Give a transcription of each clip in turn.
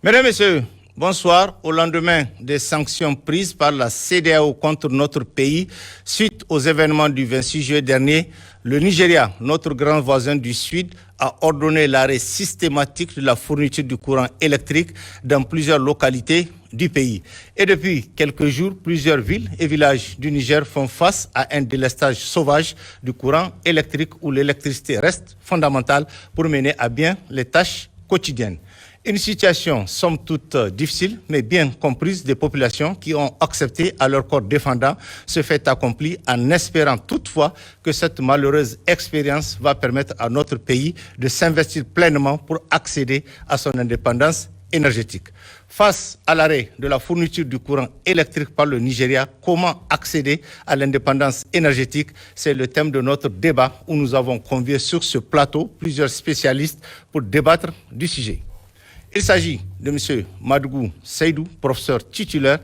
Mesdames, Messieurs, bonsoir. Au lendemain des sanctions prises par la CEDEAO contre notre pays suite aux événements du 26 juillet dernier, le Nigeria, notre grand voisin du Sud, a ordonné l'arrêt systématique de la fourniture du courant électrique dans plusieurs localités du pays. Et depuis quelques jours, plusieurs villes et villages du Niger font face à un délestage sauvage du courant électrique où l'électricité reste fondamentale pour mener à bien les tâches quotidiennes. Une situation somme toute difficile, mais bien comprise des populations qui ont accepté à leur corps défendant ce fait accompli en espérant toutefois que cette malheureuse expérience va permettre à notre pays de s'investir pleinement pour accéder à son indépendance énergétique. Face à l'arrêt de la fourniture du courant électrique par le Nigeria, comment accéder à l'indépendance énergétique? C'est le thème de notre débat où nous avons convié sur ce plateau plusieurs spécialistes pour débattre du sujet. Il s'agit de M. Madougou Seydou, professeur titulaire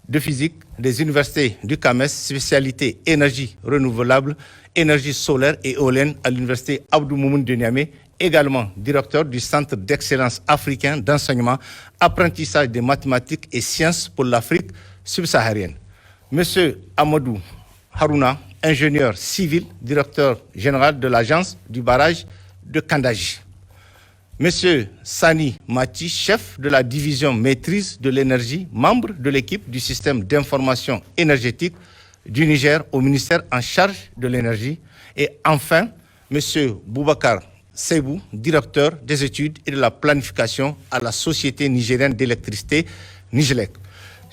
de physique des universités du CAMES, spécialité énergie renouvelable, énergie solaire et éolienne à l'université Abdou Moumouni de Niamey, également directeur du Centre d'excellence africain d'enseignement, apprentissage des mathématiques et sciences pour l'Afrique subsaharienne. M. Amadou Harouna, ingénieur civil, directeur général de l'agence du barrage de Kandaji. Monsieur Sani Mati, chef de la division maîtrise de l'énergie, membre de l'équipe du système d'information énergétique du Niger au ministère en charge de l'énergie. Et enfin, Monsieur Boubacar Seybou, directeur des études et de la planification à la Société nigérienne d'électricité, Nigelec.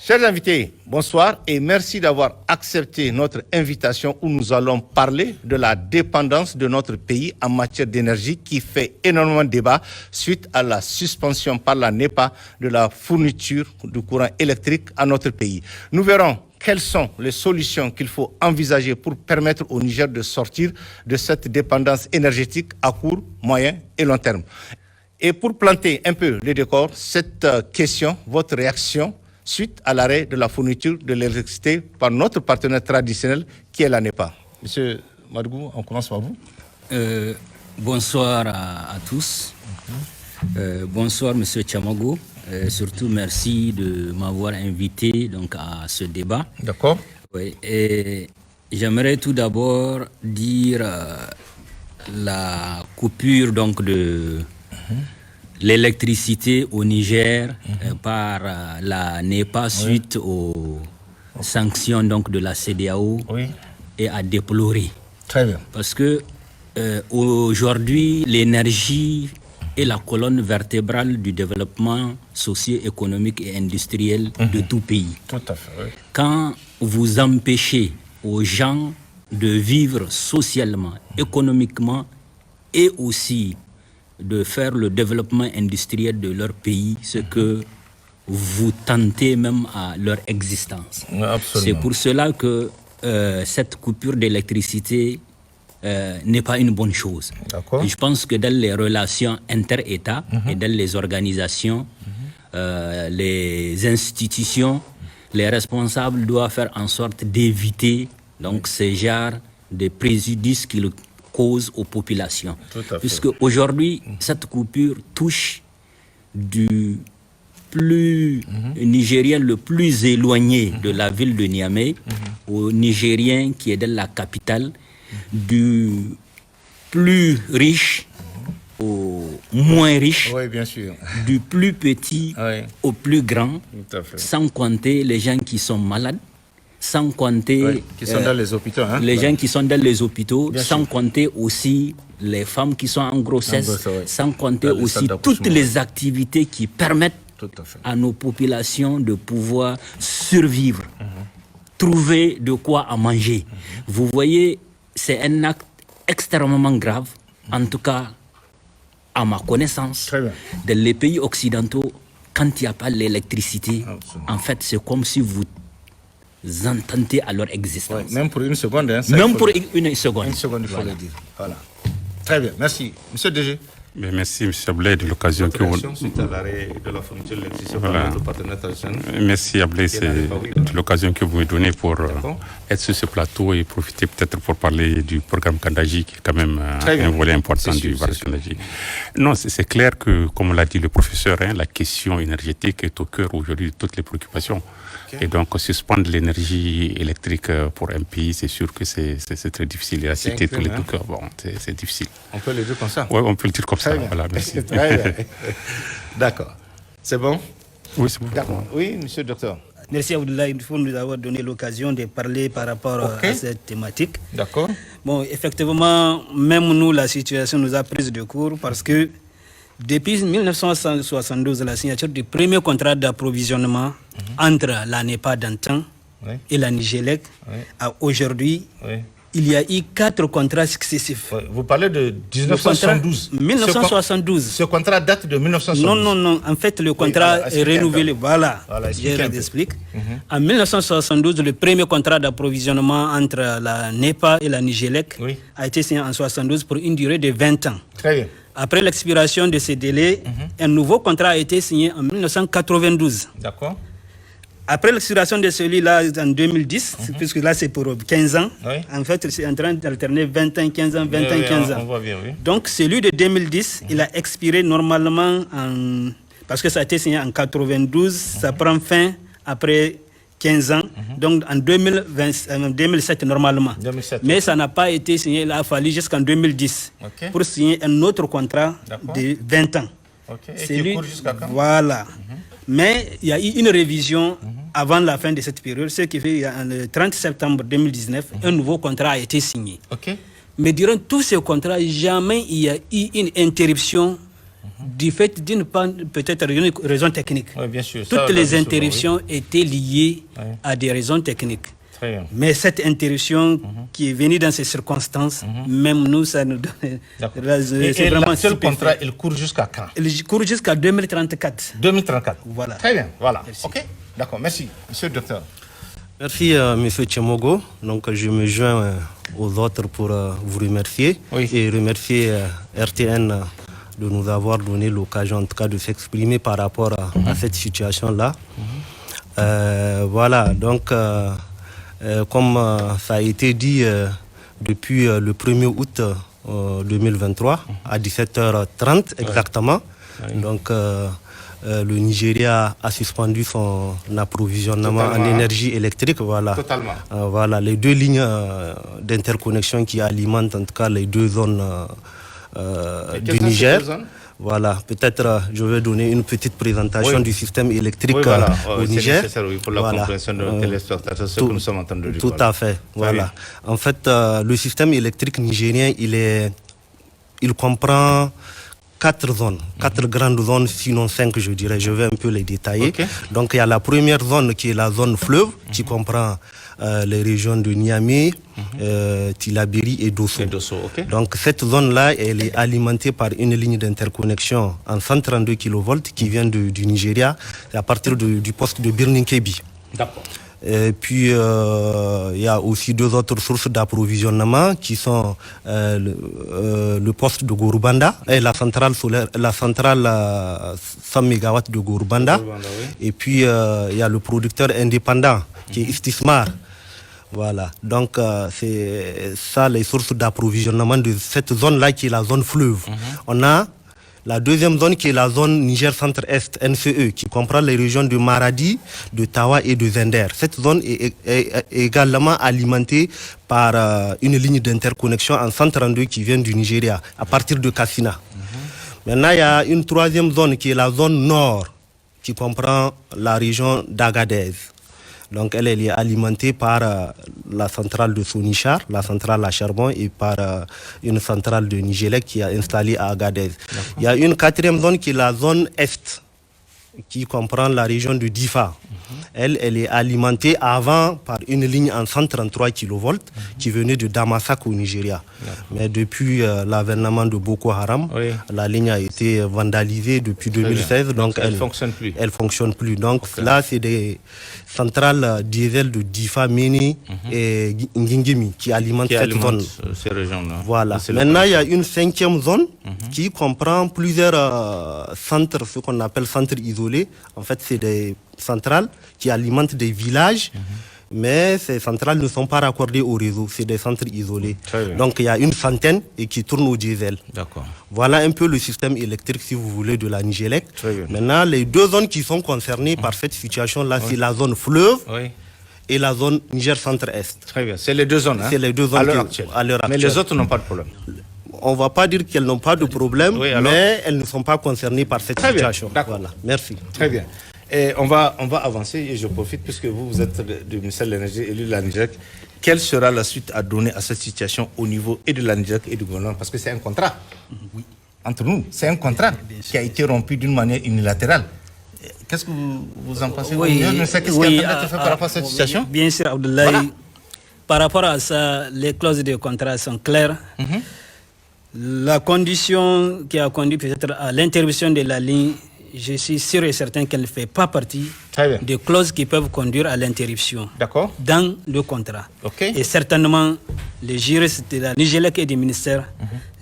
Chers invités, bonsoir et merci d'avoir accepté notre invitation où nous allons parler de la dépendance de notre pays en matière d'énergie qui fait énormément débat suite à la suspension par la NEPA de la fourniture du courant électrique à notre pays. Nous verrons quelles sont les solutions qu'il faut envisager pour permettre au Niger de sortir de cette dépendance énergétique à court, moyen et long terme. Et pour planter un peu le décor, cette question, votre réaction suite à l'arrêt de la fourniture de l'électricité par notre partenaire traditionnel qui est la NEPA. Monsieur Madougou, on commence par vous. Bonsoir à tous. Bonsoir Monsieur Tchamago. Surtout merci de m'avoir invité donc, à ce débat. D'accord. Oui, et j'aimerais tout d'abord dire la coupure donc, de l'électricité au Niger par la NEPA suite aux sanctions donc, de la CEDEAO est à déplorer. Très bien. Parce que aujourd'hui, l'énergie est la colonne vertébrale du développement socio-économique et industriel de tout pays. Tout à fait. Oui. Quand vous empêchez aux gens de vivre socialement, économiquement et aussi de faire le développement industriel de leur pays, ce que vous tentez même à leur existence. C'est pour cela que cette coupure d'électricité n'est pas une bonne chose. Je pense que dans les relations inter-États et dans les organisations, les institutions, les responsables doivent faire en sorte d'éviter donc, ces genres de préjudices qu'ils cause aux populations. Puisque aujourd'hui, cette coupure touche du plus Nigérien le plus éloigné de la ville de Niamey au Nigérien qui est dans la capitale, du plus riche au moins riche, bien sûr. du plus petit au plus grand, sans compter les gens qui sont malades, sans compter qui sont dans les hôpitaux, les gens qui sont dans les hôpitaux, sans compter aussi les femmes qui sont en grossesse, sans compter aussi toutes les activités qui permettent à nos populations de pouvoir survivre, trouver de quoi à manger. Vous voyez, c'est un acte extrêmement grave, en tout cas à ma connaissance. Dans les pays occidentaux, quand il n'y a pas l'électricité, en fait c'est comme si vous entendez à leur existence. Même pour une seconde. Même pour une seconde. Une seconde, il faut le dire. Voilà. Très bien, merci. Monsieur DG. Mais merci, M. Ablay, de l'occasion que vous... Suite à l'arrêt de la fourniture de l'électricité Voilà. par notre partenaire traditionnel. Merci, Ablay, c'est de l'occasion que vous me donnez pour être sur ce plateau et profiter peut-être pour parler du programme Kandaji, qui est quand même un volet important du barrage Kandaji. Non, c'est clair que, comme l'a dit le professeur, la question énergétique est au cœur aujourd'hui de toutes les préoccupations. Et donc, suspendre l'énergie électrique pour un pays, c'est sûr que c'est très difficile. Et à citer tous les trucs, bon, c'est difficile. On peut le dire comme ça. Oui, on peut le dire comme ça. Voilà, merci. Très bien. D'accord. C'est bon? Oui, c'est bon. D'accord. Oui, monsieur le docteur. Merci Abdoulaye pour nous avoir donné l'occasion de parler par rapport à cette thématique. D'accord. Bon, effectivement, même nous, la situation nous a pris de court parce que depuis 1972, la signature du premier contrat d'approvisionnement entre la NEPA d'antan et la Nigélec, à aujourd'hui, il y a eu 4 contrats successifs. Vous parlez de 1972. 1972. Ce contrat date de 1972. Non. En fait, le contrat est renouvelé. Voilà, je l'explique. En 1972, le premier contrat d'approvisionnement entre la NEPA et la Nigélec a été signé en 1972 pour une durée de 20 ans. Très bien. Après l'expiration de ces délais, un nouveau contrat a été signé en 1992. D'accord. Après l'expiration de celui-là en 2010, puisque là c'est pour 15 ans, en fait c'est en train d'alterner 20 ans, 15 ans, 20 ans, 15 ans. On voit bien, oui. Donc celui de 2010, il a expiré normalement parce que ça a été signé en 92, ça prend fin après 15 ans, donc en 2007 normalement. 2007, mais ça n'a pas été signé, il a fallu jusqu'en 2010 pour signer un autre contrat de 20 ans. Et qui court jusqu'à quand? Voilà. Mais il y a eu une révision avant la fin de cette période, ce qui fait le 30 septembre 2019, un nouveau contrat a été signé. Mais durant tous ces contrats, jamais il y a eu une interruption du fait d'une peut-être raison technique. Oui, bien sûr. Toutes les interruptions étaient liées à des raisons techniques. Très bien. Mais cette interruption qui est venue dans ces circonstances, même nous, ça nous donne... Et l'actuel contrat, il court jusqu'à quand? Il court jusqu'à 2034. 2034. Voilà. Très bien. Voilà. Merci. OK. D'accord. Merci, monsieur le docteur. Merci, monsieur Tchemogo. Donc, je me joins aux autres pour vous remercier et remercier RTN de nous avoir donné l'occasion, en tout cas, de s'exprimer par rapport à cette situation-là. Voilà. Donc... comme ça a été dit depuis le 1er août 2023 à 17h30 exactement, donc le Nigeria a suspendu son approvisionnement en énergie électrique. Voilà. Totalement. Voilà les 2 lignes d'interconnexion qui alimentent en tout cas les 2 zones du Niger. Voilà, peut-être je vais donner une petite présentation du système électrique au Niger. C'est nécessaire pour la compréhension de nos téléspectateurs, ce que nous sommes en train de dire. Tout à fait, voilà. En fait, le système électrique nigérien, il comprend 4 zones, 4 grandes zones, sinon 5 je dirais, je vais un peu les détailler. Donc il y a la première zone qui est la zone fleuve, qui comprend les régions de Niamey, Tillabéri et Dosso. Donc cette zone-là, elle est alimentée par une ligne d'interconnexion en 132 kV qui vient du Nigeria, à partir du poste de Birninkebi. D'accord. Et puis il y a aussi 2 autres sources d'approvisionnement qui sont le poste de Gorubanda et la centrale solaire, la centrale 100 MW de Gorubanda. Et puis il y a le producteur indépendant qui est Istismar. Voilà, donc c'est ça les sources d'approvisionnement de cette zone-là qui est la zone fleuve. On a la deuxième zone qui est la zone Niger Centre-Est, NCE, qui comprend les régions de Maradi, de Tawa et de Zender. Cette zone est également alimentée par une ligne d'interconnexion en 132 qui vient du Nigeria, à partir de Kassina. Maintenant, il y a une troisième zone qui est la zone nord, qui comprend la région d'Agadez. Donc elle est alimentée par la centrale de Sonichar, la centrale à charbon, et par une centrale de Nigélec qui est installée à Agadez. Il y a une quatrième zone qui est la zone est, qui comprend la région de Difa. Elle est alimentée avant par une ligne en 133 kV qui venait de Damasak au Nigeria. Mais depuis l'avènement de Boko Haram, la ligne a été vandalisée depuis 2016. Donc elle ne fonctionne plus. Elle fonctionne plus. Donc là, c'est des centrales diesel de Difa, Méni et Ngingimi qui alimentent cette zone. Ces régions-là. Voilà. Maintenant, il y a une 5e zone qui comprend plusieurs centres, ce qu'on appelle centres isolés. En fait, c'est des centrales qui alimentent des villages, mais ces centrales ne sont pas raccordées au réseau, c'est des centres isolés. Donc il y a une centaine et qui tournent au diesel. Voilà un peu le système électrique, si vous voulez, de la Nigélec. Maintenant, les 2 zones qui sont concernées par cette situation-là, c'est la zone fleuve et la zone Niger Centre-Est. Très bien, c'est les 2 zones. C'est les 2 zones à l'heure actuelle. Mais les autres n'ont pas de problème. On ne va pas dire qu'elles n'ont pas de problème, mais elles ne sont pas concernées par cette situation. Voilà. Merci. Très bien. Et on va avancer, et je profite, puisque vous êtes du ministère de l'Énergie et de la Nigélec. Quelle sera la suite à donner à cette situation au niveau et de la Nigélec et du gouvernement? Parce que c'est un contrat entre nous. C'est un contrat qui a été rompu d'une manière unilatérale. Qu'est-ce que vous en pensez? Qu'est-ce qui a été fait par rapport à cette situation? Bien sûr, Abdoulaye. Par rapport à ça, les clauses de contrat sont claires. La condition qui a conduit peut-être à l'interruption de la ligne, je suis sûr et certain qu'elle ne fait pas partie des clauses qui peuvent conduire à l'interruption dans le contrat. Et certainement, les juristes de la Nigélec et du ministère,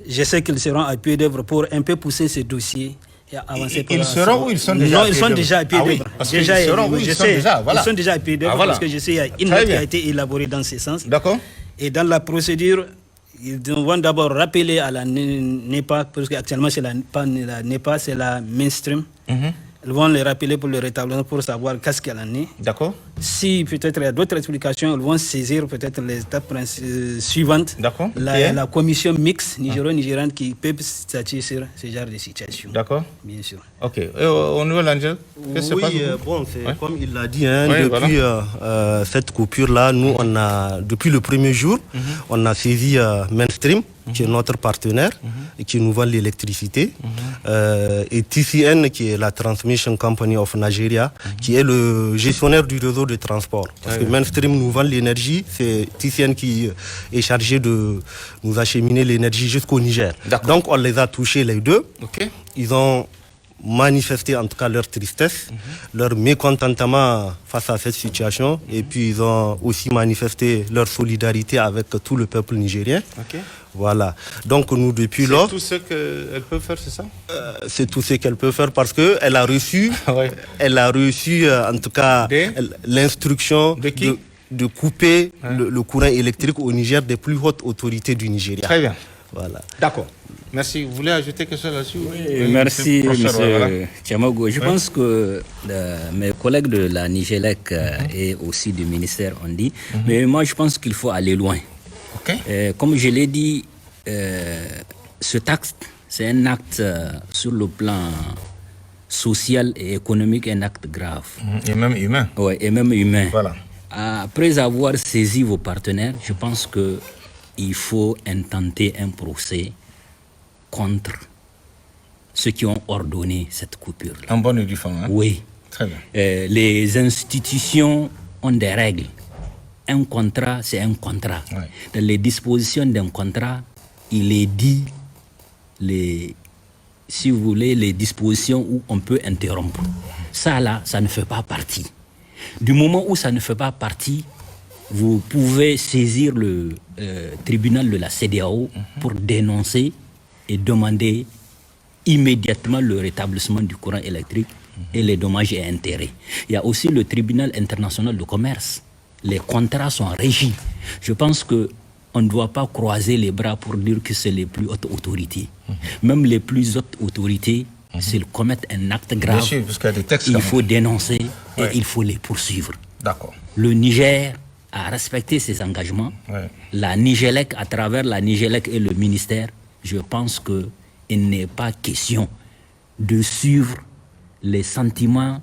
je sais qu'ils seront à pied d'œuvre pour un peu pousser ces dossiers et avancer. Ils seront où ils sont déjà? Non, ils sont déjà à pied d'œuvre. Ils sont déjà à pied d'œuvre parce que je sais qu'il y a une note qui a été élaborée dans ce sens. Et dans la procédure, ils vont d'abord rappeler à la NEPA, parce qu'actuellement c'est pas la NEPA, c'est la Mainstream. Ils vont les rappeler pour le rétablissement pour savoir qu'est-ce qu'il y a en est. Si peut-être il y a d'autres explications, ils vont saisir peut-être les étapes suivantes. La commission mixte nigéro-nigériane qui peut statuer sur ce genre de situation. Bien sûr. Ok. Et au niveau de l'Angel, qu'est-ce qui se passe? Bon, c'est comme il l'a dit, depuis cette coupure-là, nous, depuis le premier jour, on a saisi Mainstream, qui est notre partenaire et qui nous vend l'électricité, et TCN, qui est la Transmission Company of Nigeria, qui est le gestionnaire du réseau de transport. Parce que Mainstream nous vend l'énergie, c'est TCN qui est chargé de nous acheminer l'énergie jusqu'au Niger. Donc on les a touchés les deux. Ils ont manifesté en tout cas leur tristesse, leur mécontentement face à cette situation, et puis ils ont aussi manifesté leur solidarité avec tout le peuple nigérien. Voilà. Donc nous depuis lors... C'est tout ce qu'elle peut faire, c'est ça? C'est tout ce qu'elle peut faire parce qu'elle a reçu, en tout cas l'instruction de couper le courant électrique au Niger des plus hautes autorités du Nigeria. Très bien. Voilà. D'accord. Merci. Vous voulez ajouter quelque chose là-dessus? Merci, M. Tiamago. Je pense que mes collègues de la Nigélec et aussi du ministère ont dit, mais moi je pense qu'il faut aller loin. Comme je l'ai dit, ce acte, c'est un acte sur le plan social et économique, un acte grave. Et même humain. Oui, et même humain. Voilà. Après avoir saisi vos partenaires, je pense qu'il faut intenter un procès contre ceux qui ont ordonné cette coupure. En bonne et due forme. Oui. Très bien. Les institutions ont des règles. Un contrat, c'est un contrat. Dans les dispositions d'un contrat, il est dit, si vous voulez, les dispositions où on peut interrompre. Ça là, ça ne fait pas partie. Du moment où ça ne fait pas partie, vous pouvez saisir le tribunal de la CEDEAO pour dénoncer et demander immédiatement le rétablissement du courant électrique et les dommages et intérêts. Il y a aussi le tribunal international de commerce. Les contrats sont régis. Je pense qu'on ne doit pas croiser les bras pour dire que c'est les plus hautes autorités. Même les plus hautes autorités, s'ils commettent un acte grave, sûr, parce qu'il y a des textes il faut dénoncer et il faut les poursuivre. D'accord. Le Niger a respecté ses engagements. La Nigélec, à travers la Nigélec et le ministère, je pense qu'il n'est pas question de suivre les sentiments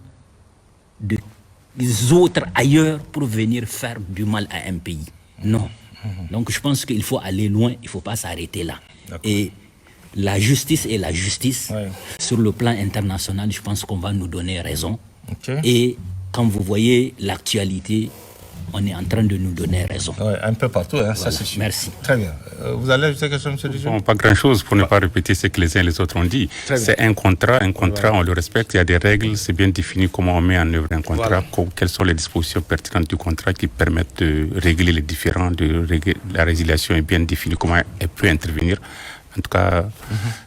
des autres ailleurs pour venir faire du mal à un pays. Non. Donc je pense qu'il faut aller loin, il ne faut pas s'arrêter là. Et la justice est la justice. Ouais. Sur le plan international, je pense qu'on va nous donner raison. Ok. Et quand vous voyez l'actualité, on est en train de nous donner raison. Ouais, un peu partout, hein, ça Voilà. c'est sûr. Merci. Très bien. Vous allez ajouter quelque chose, M. Dijon? Bon, pas grand-chose pour ne pas répéter ce que les uns et les autres ont dit. Très bien. C'est un contrat, on le respecte, il y a des règles, c'est bien défini comment on met en œuvre un contrat, Voilà. quelles sont les dispositions pertinentes du contrat qui permettent de régler les différends, la résiliation est bien définie, comment elle peut intervenir. En tout cas,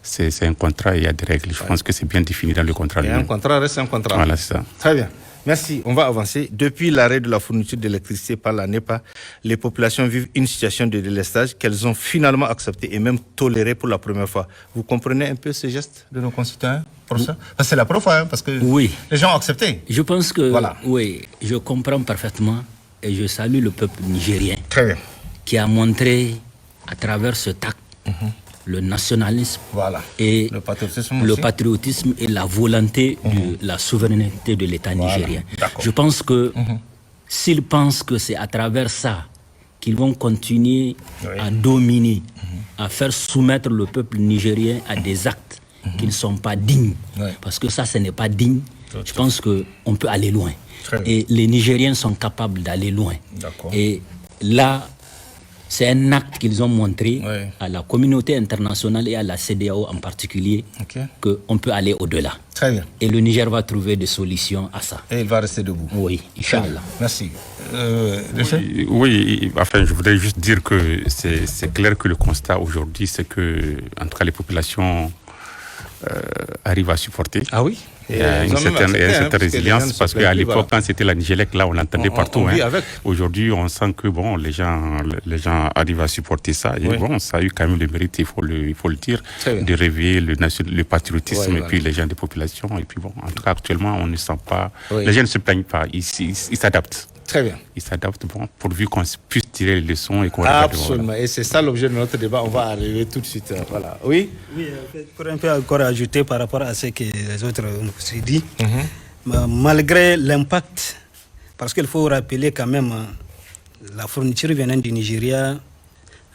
c'est un contrat et il y a des règles. Je pense que c'est bien défini dans le contrat. Et un contrat reste un contrat. Voilà, c'est ça. Très bien. Merci. On va avancer. Depuis l'arrêt de la fourniture d'électricité par la NEPA, les populations vivent une situation de délestage qu'elles ont finalement acceptée et même tolérée pour la première fois. Vous comprenez un peu ce geste de nos concitoyens pour ça? Parce que c'est la première fois, hein, parce que Oui. les gens ont accepté. Je pense que, Voilà. oui, je comprends parfaitement et je salue le peuple nigérien Très bien. qui a montré à travers ce acte le nationalisme Voilà. et Le patriotisme le aussi. patriotisme et la volonté de la souveraineté de l'État nigérien. D'accord. Je pense que s'ils pensent que c'est à travers ça qu'ils vont continuer Oui. à dominer, à faire soumettre le peuple nigérien à des actes qui ne sont pas dignes, Oui. parce que ça, ce n'est pas digne, je pense qu'on peut aller loin. Très bien. Et les Nigériens sont capables d'aller loin. D'accord. Et là, c'est un acte qu'ils ont montré Oui. à la communauté internationale et à la CEDEAO en particulier Ok. qu'on peut aller au-delà. Très bien. Et le Niger va trouver des solutions à ça. Et il va rester debout. Oui, Inch'Allah. Merci. Monsieur? Oui, enfin, je voudrais juste dire que c'est clair que le constat aujourd'hui, c'est que, en tout cas, les populations arrivent à supporter. Ah oui? Il y a une certaine résilience parce qu'à l'époque, quand c'était la Nigélec, là, on l'entendait partout. on vit avec. Aujourd'hui, on sent que bon, les gens arrivent à supporter ça. Et Oui. bon, ça a eu quand même le mérite, il faut le dire, Très bien. de réveiller le patriotisme Oui, et puis les gens des populations. Et puis bon, en tout cas, actuellement, on ne sent pas. Oui. Les gens ne se plaignent pas, ils s'adaptent. Très bien. Ils s'adaptent, bon, pourvu qu'on puisse tirer les leçons et qu'on regarde. Absolument. Et c'est ça l'objet de notre débat. On va arriver tout de suite. Voilà. Oui? Oui, pour un peu encore ajouter par rapport à ce que les autres ont aussi dit, malgré l'impact, parce qu'il faut rappeler quand même, la fourniture venant du Nigeria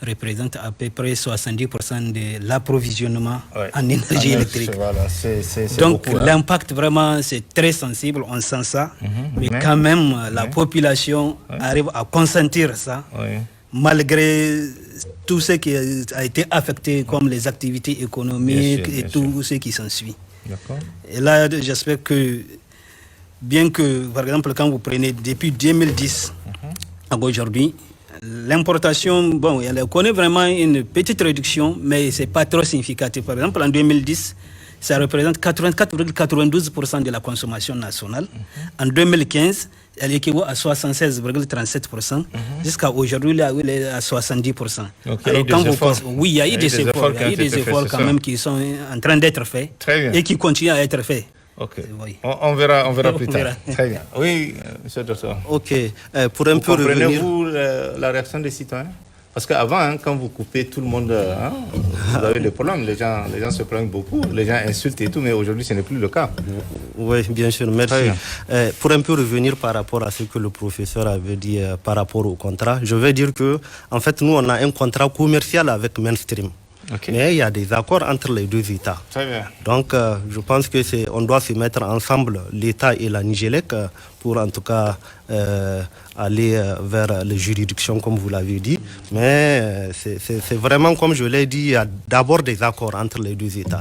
représente à peu près 70% de l'approvisionnement en énergie électrique. Voilà, c'est Donc beaucoup, hein. l'impact vraiment c'est très sensible, on sent ça, mais quand même la population arrive à consentir ça. Oui. Malgré tout ce qui a été affecté comme les activités économiques Bien sûr, et bien tout ce qui s'ensuit. D'accord. Et là, j'espère que, bien que, par exemple, quand vous prenez depuis 2010 à aujourd'hui, l'importation, bon, elle connaît vraiment une petite réduction, mais ce n'est pas trop significatif. Par exemple, en 2010, ça représente 84,92% de la consommation nationale. En 2015, elle équivaut à 76,37%. Jusqu'à aujourd'hui, là, elle est à 70%. Donc, Alors, il y a eu des efforts. oui, il y a eu des efforts. Il y a eu des qui ont été efforts faits, quand c'est même ça. qui sont en train d'être faits Très bien. et qui continuent à être faits. Ok. Oui. On verra plus On tard. verra. Très bien. Oui, monsieur le docteur. Ok, pour un peu revenir... Comprenez-vous la réaction des citoyens? Parce qu'avant, hein, quand vous coupez tout le monde, hein, vous avez des problèmes. Les gens se plaignent beaucoup, les gens insultent et tout, mais aujourd'hui, ce n'est plus le cas. Oui, bien sûr, merci. Très bien. Pour un peu revenir par rapport à ce que le professeur avait dit par rapport au contrat, je vais dire que, en fait, nous, on a un contrat commercial avec Mainstream. Ok. Mais il y a des accords entre les deux États. Très bien. Donc, je pense que on doit se mettre ensemble, l'État et la Nigélec, pour en tout cas aller vers les juridictions, comme vous l'avez dit. Mais c'est vraiment, comme je l'ai dit, il y a d'abord des accords entre les deux États.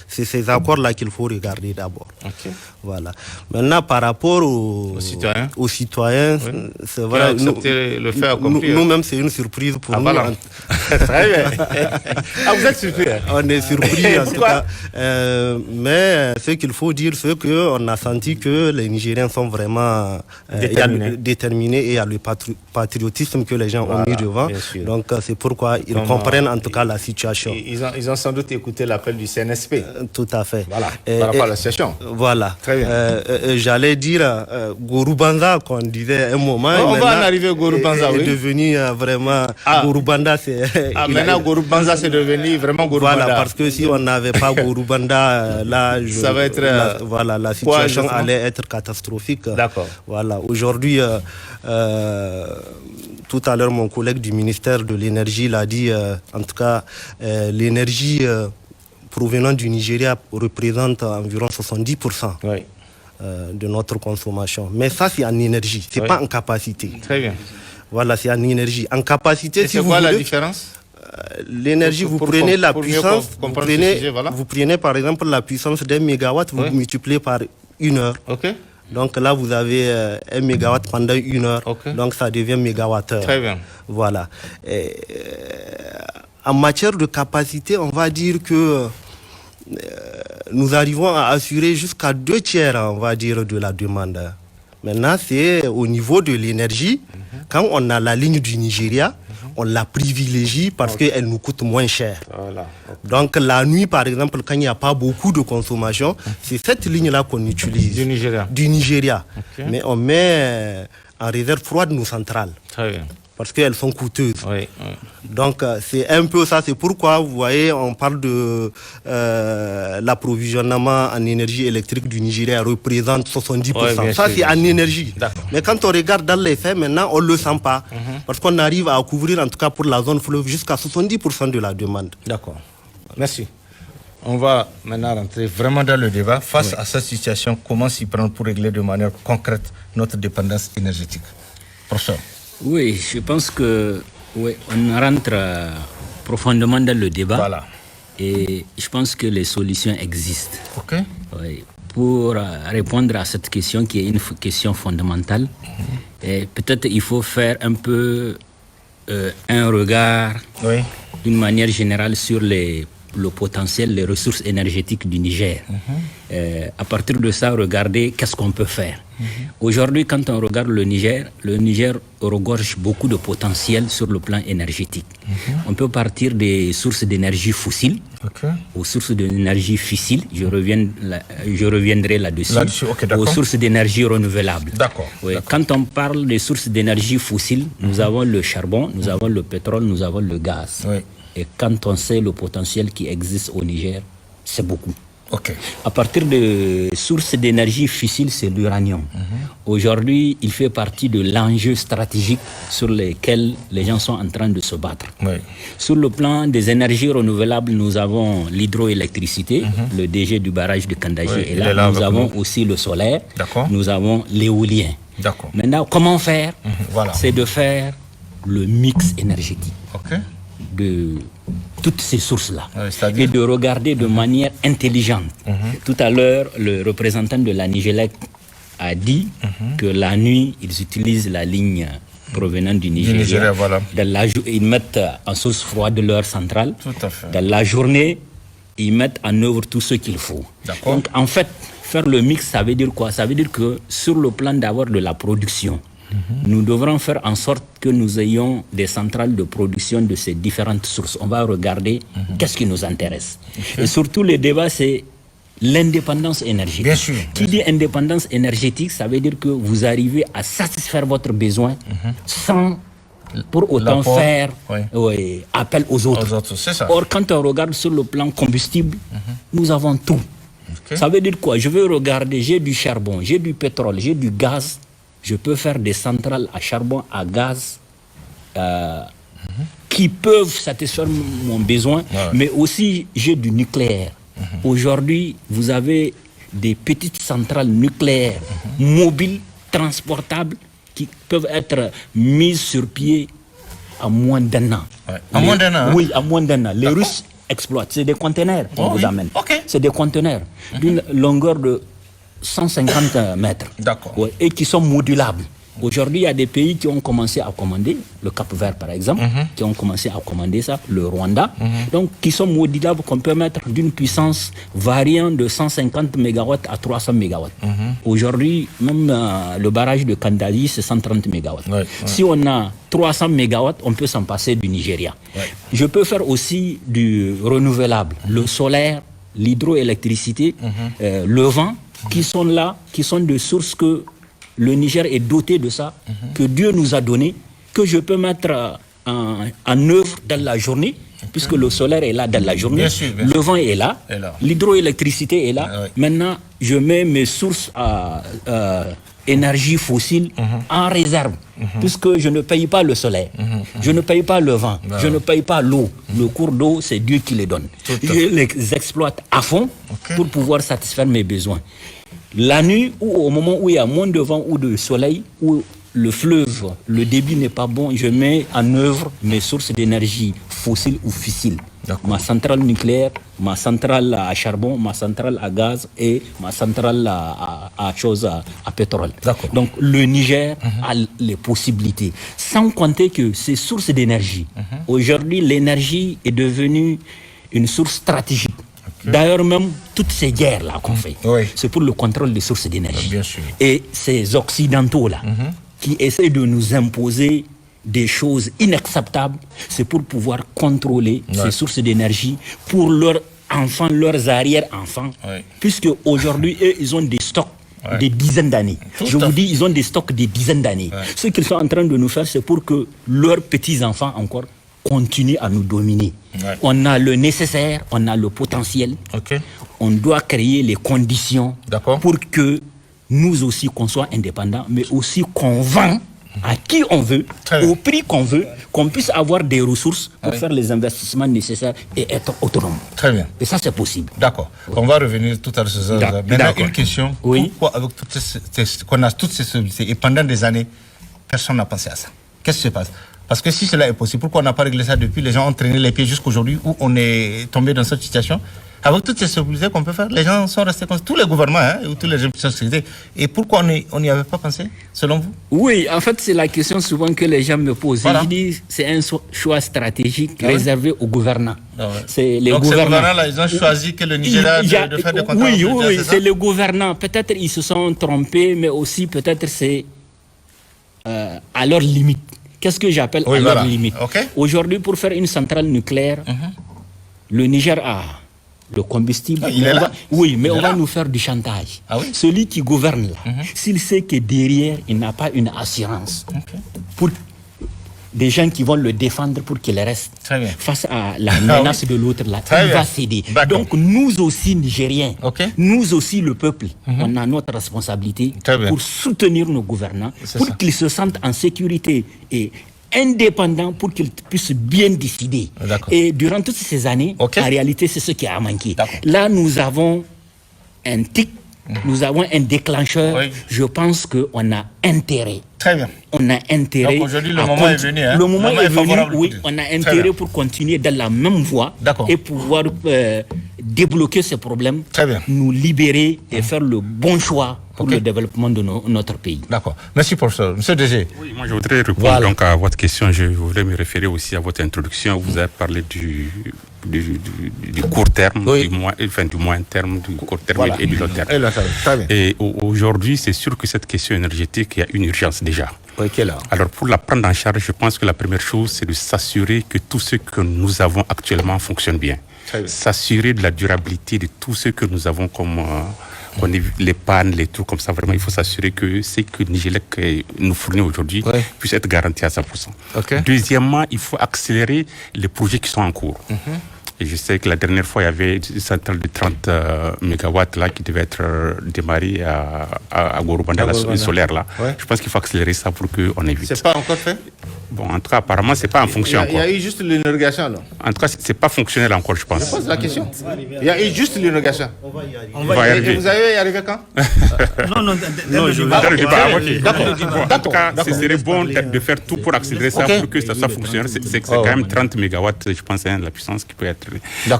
C'est ces accords-là qu'il faut regarder d'abord. Ok. Voilà. Maintenant, par rapport aux citoyens, c'est vrai. Accepter le fait accompli. Nous-mêmes, c'est une surprise pour nous. Voilà. Très bien. Ah, vous êtes surpris, hein? On est surpris en tout cas. Mais ce qu'il faut dire, c'est qu'on a senti que les Nigériens sont vraiment déterminés et il y a le patriotisme que les gens ont mis devant. Donc c'est pourquoi ils comprennent en tout cas la situation. Ils ont sans doute écouté l'appel du CNSP. Tout à fait. Voilà, par rapport à la situation. Voilà. Très bien. J'allais dire Gourou-Banza qu'on disait à un moment. On va en arriver au Gourou-Banza, oui. Est devenu vraiment Gourou-Banda. Maintenant Gourou-Banza c'est devenu vraiment Gourou-Banda. Voilà, parce que si on n'avait pas Gourou-Banda, là, ça va être, la situation allait être catastrophique. D'accord. Voilà. Aujourd'hui, tout à l'heure, mon collègue du ministère de l'énergie l'a dit, en tout cas, l'énergie provenant du Nigeria représente environ 70% Oui. de notre consommation. Mais ça, c'est en énergie, c'est pas en capacité. Très bien. Voilà, c'est en énergie. En capacité, Et si c'est vous quoi la voulez, différence? l'énergie, vous prenez la puissance, vous prenez par exemple la puissance d'un mégawatt, vous multipliez par 1 heure. Ok. Donc là, vous avez 1 mégawatt pendant 1 heure. Ok. Donc ça devient mégawattheure. Très bien. Voilà. En matière de capacité, on va dire que nous arrivons à assurer jusqu'à 2 tiers, on va dire, de la demande. Maintenant, c'est au niveau de l'énergie. Quand on a la ligne du Nigeria, on la privilégie parce qu'elle nous coûte moins cher. Voilà. Donc la nuit, par exemple, quand il n'y a pas beaucoup de consommation, c'est cette ligne-là qu'on utilise. Du Nigeria. Du Nigeria. Ok. Mais on met en réserve froide nos centrales. Très bien. Parce qu'elles sont coûteuses. Oui. Donc c'est un peu ça, c'est pourquoi vous voyez, on parle de l'approvisionnement en énergie électrique du Nigeria représente 70%. Ouais, ça c'est en énergie. D'accord. Mais quand on regarde dans les faits, maintenant on ne le sent pas. Parce qu'on arrive à couvrir, en tout cas pour la zone fleuve, jusqu'à 70% de la demande. D'accord. Merci. On va maintenant rentrer vraiment dans le débat. Face à cette situation, comment s'y prendre pour régler de manière concrète notre dépendance énergétique? Professeur. Oui, je pense que on rentre profondément dans le débat. Voilà. Et je pense que les solutions existent. Ok. Oui. Pour répondre à cette question qui est une question fondamentale, et peut-être il faut faire un peu un regard d'une manière générale sur le potentiel, les ressources énergétiques du Niger. À partir de ça, regarder qu'est-ce qu'on peut faire. Aujourd'hui, quand on regarde le Niger regorge beaucoup de potentiel sur le plan énergétique. On peut partir des sources d'énergie fossiles aux sources d'énergie fissile. Je reviendrai là-dessus. Aux sources d'énergie renouvelables. D'accord. Oui. Quand on parle des sources d'énergie fossiles, nous avons le charbon, nous avons le pétrole, nous avons le gaz. Oui. Et quand on sait le potentiel qui existe au Niger, c'est beaucoup. Ok. À partir de sources d'énergie fissile, c'est l'uranium. Aujourd'hui, il fait partie de l'enjeu stratégique sur lequel les gens sont en train de se battre. Oui. Sur le plan des énergies renouvelables, nous avons l'hydroélectricité. Le DG du barrage de Kandaji est là. Nous avons aussi le solaire. Nous avons l'éolien. Maintenant, comment faire? C'est de faire le mix énergétique. De toutes ces sources-là et de regarder de manière intelligente. Tout à l'heure, le représentant de la Nigélec a dit que la nuit, ils utilisent la ligne provenant du Nigeria. Ils mettent en source froide leur centrale. Dans la journée, ils mettent en œuvre tout ce qu'il faut. Donc, en fait, faire le mix, ça veut dire quoi? Ça veut dire que sur le plan d'avoir de la production, nous devrons faire en sorte que nous ayons des centrales de production de ces différentes sources. On va regarder qu'est-ce qui nous intéresse. Et surtout, le débat, c'est l'indépendance énergétique. Bien sûr. Qui dit indépendance énergétique, ça veut dire que vous arrivez à satisfaire votre besoin sans pour autant faire appel aux autres. C'est ça. Or, quand on regarde sur le plan combustible, nous avons tout. Ça veut dire quoi? Je veux regarder, j'ai du charbon, j'ai du pétrole, j'ai du gaz. Je peux faire des centrales à charbon, à gaz, qui peuvent satisfaire mon besoin, mais aussi j'ai du nucléaire. Aujourd'hui, vous avez des petites centrales nucléaires mobiles, transportables, qui peuvent être mises sur pied en moins d'1 an. En moins d'1 an? Oui, en moins d'1 an. Les Russes exploitent. C'est des conteneurs qu'on vous amène. C'est des conteneurs d'une longueur de 150 mètres et qui sont modulables. Aujourd'hui, il y a des pays qui ont commencé à commander, le Cap-Vert par exemple, qui ont commencé à commander ça, le Rwanda, donc qui sont modulables, qu'on peut mettre d'une puissance variant de 150 MW à 300 MW. Aujourd'hui, même le barrage de Kandaji, c'est 130 MW. Si on a 300 MW, on peut s'en passer du Nigeria. Je peux faire aussi du renouvelable, le solaire, l'hydroélectricité, le vent, qui sont là, qui sont des sources que le Niger est doté de ça, que Dieu nous a donné, que je peux mettre en œuvre dans la journée, puisque le solaire est là dans la journée, le vent est là, l'hydroélectricité est là. Maintenant, je mets mes sources énergie fossile en réserve, puisque je ne paye pas le soleil, je ne paye pas le vent, je ne paye pas l'eau. Le cours d'eau, c'est Dieu qui les donne. Je les exploite à fond pour pouvoir satisfaire mes besoins. La nuit, ou au moment où il y a moins de vent ou de soleil, où le fleuve, le débit n'est pas bon, je mets en œuvre mes sources d'énergie fossiles ou fissiles. Ma centrale nucléaire, ma centrale à charbon, ma centrale à gaz et ma centrale à pétrole. Donc le Niger a les possibilités. Sans compter que ces sources d'énergie, aujourd'hui l'énergie est devenue une source stratégique. D'ailleurs même toutes ces guerres-là qu'on fait, c'est pour le contrôle des sources d'énergie. Et ces Occidentaux-là qui essaient de nous imposer des choses inacceptables, c'est pour pouvoir contrôler ces sources d'énergie pour leurs enfants, leurs arrière-enfants, puisque aujourd'hui, eux, ils ont des stocks des dizaines d'années. Je vous dis, ils ont des stocks des dizaines d'années. Ce qu'ils sont en train de nous faire, c'est pour que leurs petits-enfants encore continuent à nous dominer. On a le nécessaire, on a le potentiel. On doit créer les conditions pour que nous aussi, qu'on soit indépendants, mais aussi qu'on vend à qui on veut, au prix qu'on veut, qu'on puisse avoir des ressources pour faire les investissements nécessaires et être autonome. Très bien. Et ça, c'est possible. D'accord. On va revenir tout à l'heure sur ça. Maintenant, une question. Pourquoi, avec qu'on a toutes ces solutions et pendant des années, personne n'a pensé à ça? Qu'est-ce qui se passe? Parce que si cela est possible, pourquoi on n'a pas réglé ça depuis? Les gens ont traîné les pieds jusqu'aujourd'hui où on est tombé dans cette situation. Avec toutes ces solutions qu'on peut faire, les gens sont restés comme tous les gouvernements ou tous les gens qui sont sécurité. Et pourquoi on n'y avait pas pensé, selon vous? Oui, en fait, c'est la question souvent que les gens me posent. Je dis c'est un choix stratégique réservé aux gouvernants. C'est les Donc gouvernants. Ces gouvernants-là, ils ont choisi que le Nigeria de faire des contrats. Oui, c'est les gouvernants. Peut-être ils se sont trompés, mais aussi peut-être c'est à leur limite. Qu'est-ce que j'appelle à leur limite? Aujourd'hui, pour faire une centrale nucléaire, le Niger a le combustible. Mais on va nous faire du chantage. Celui qui gouverne là, s'il sait que derrière, il n'a pas une assurance pour des gens qui vont le défendre pour qu'il reste face à la menace de l'autre là, il va céder. Donc nous aussi, Nigériens, nous aussi le peuple, on a notre responsabilité pour soutenir nos gouvernants, pour qu'ils se sentent en sécurité et indépendants pour qu'ils puissent bien décider. Et durant toutes ces années, en réalité, c'est ce qui a manqué. Là, nous avons un tic, nous avons un déclencheur. Je pense qu'on a intérêt. Très bien. On a intérêt. Donc aujourd'hui, le moment est venu. Le moment est venu, oui. On a intérêt pour continuer dans la même voie et pouvoir débloquer ces problèmes, nous libérer et faire le bon choix pour le développement de notre pays. D'accord. Merci professeur. Monsieur Désiré. Oui, moi je voudrais répondre donc à votre question. Je voudrais me référer aussi à votre introduction. Vous avez parlé du court terme, du moyen terme, du court terme et du long terme. Et aujourd'hui, c'est sûr que cette question énergétique, il y a une urgence déjà. Alors pour la prendre en charge, je pense que la première chose, c'est de s'assurer que tout ce que nous avons actuellement fonctionne bien. S'assurer de la durabilité de tout ce que nous avons comme les pannes, les trucs comme ça. Vraiment, il faut s'assurer que ce que Nigélec nous fournit aujourd'hui puisse être garanti à 100%. Deuxièmement, il faut accélérer les projets qui sont en cours. Et je sais que la dernière fois, il y avait une centrale de 30 mégawatts là, qui devait être démarrée à Gorubanda, le solaire là. Je pense qu'il faut accélérer ça pour qu'on évite. C'est pas encore fait? Bon, en tout cas, apparemment, c'est pas en fonction encore. Il y a eu juste l'irrigation là. En tout cas, c'est pas fonctionnel encore, je pense. Je pose la question. Il y a eu juste l'irrigation. On va y arriver. Et vous allez y arriver quand? Non, je ne dis pas. En tout cas, ce serait bon de faire tout pour accélérer ça pour que ça soit fonctionnel. C'est quand même 30 mégawatts, je pense, la puissance qui peut être.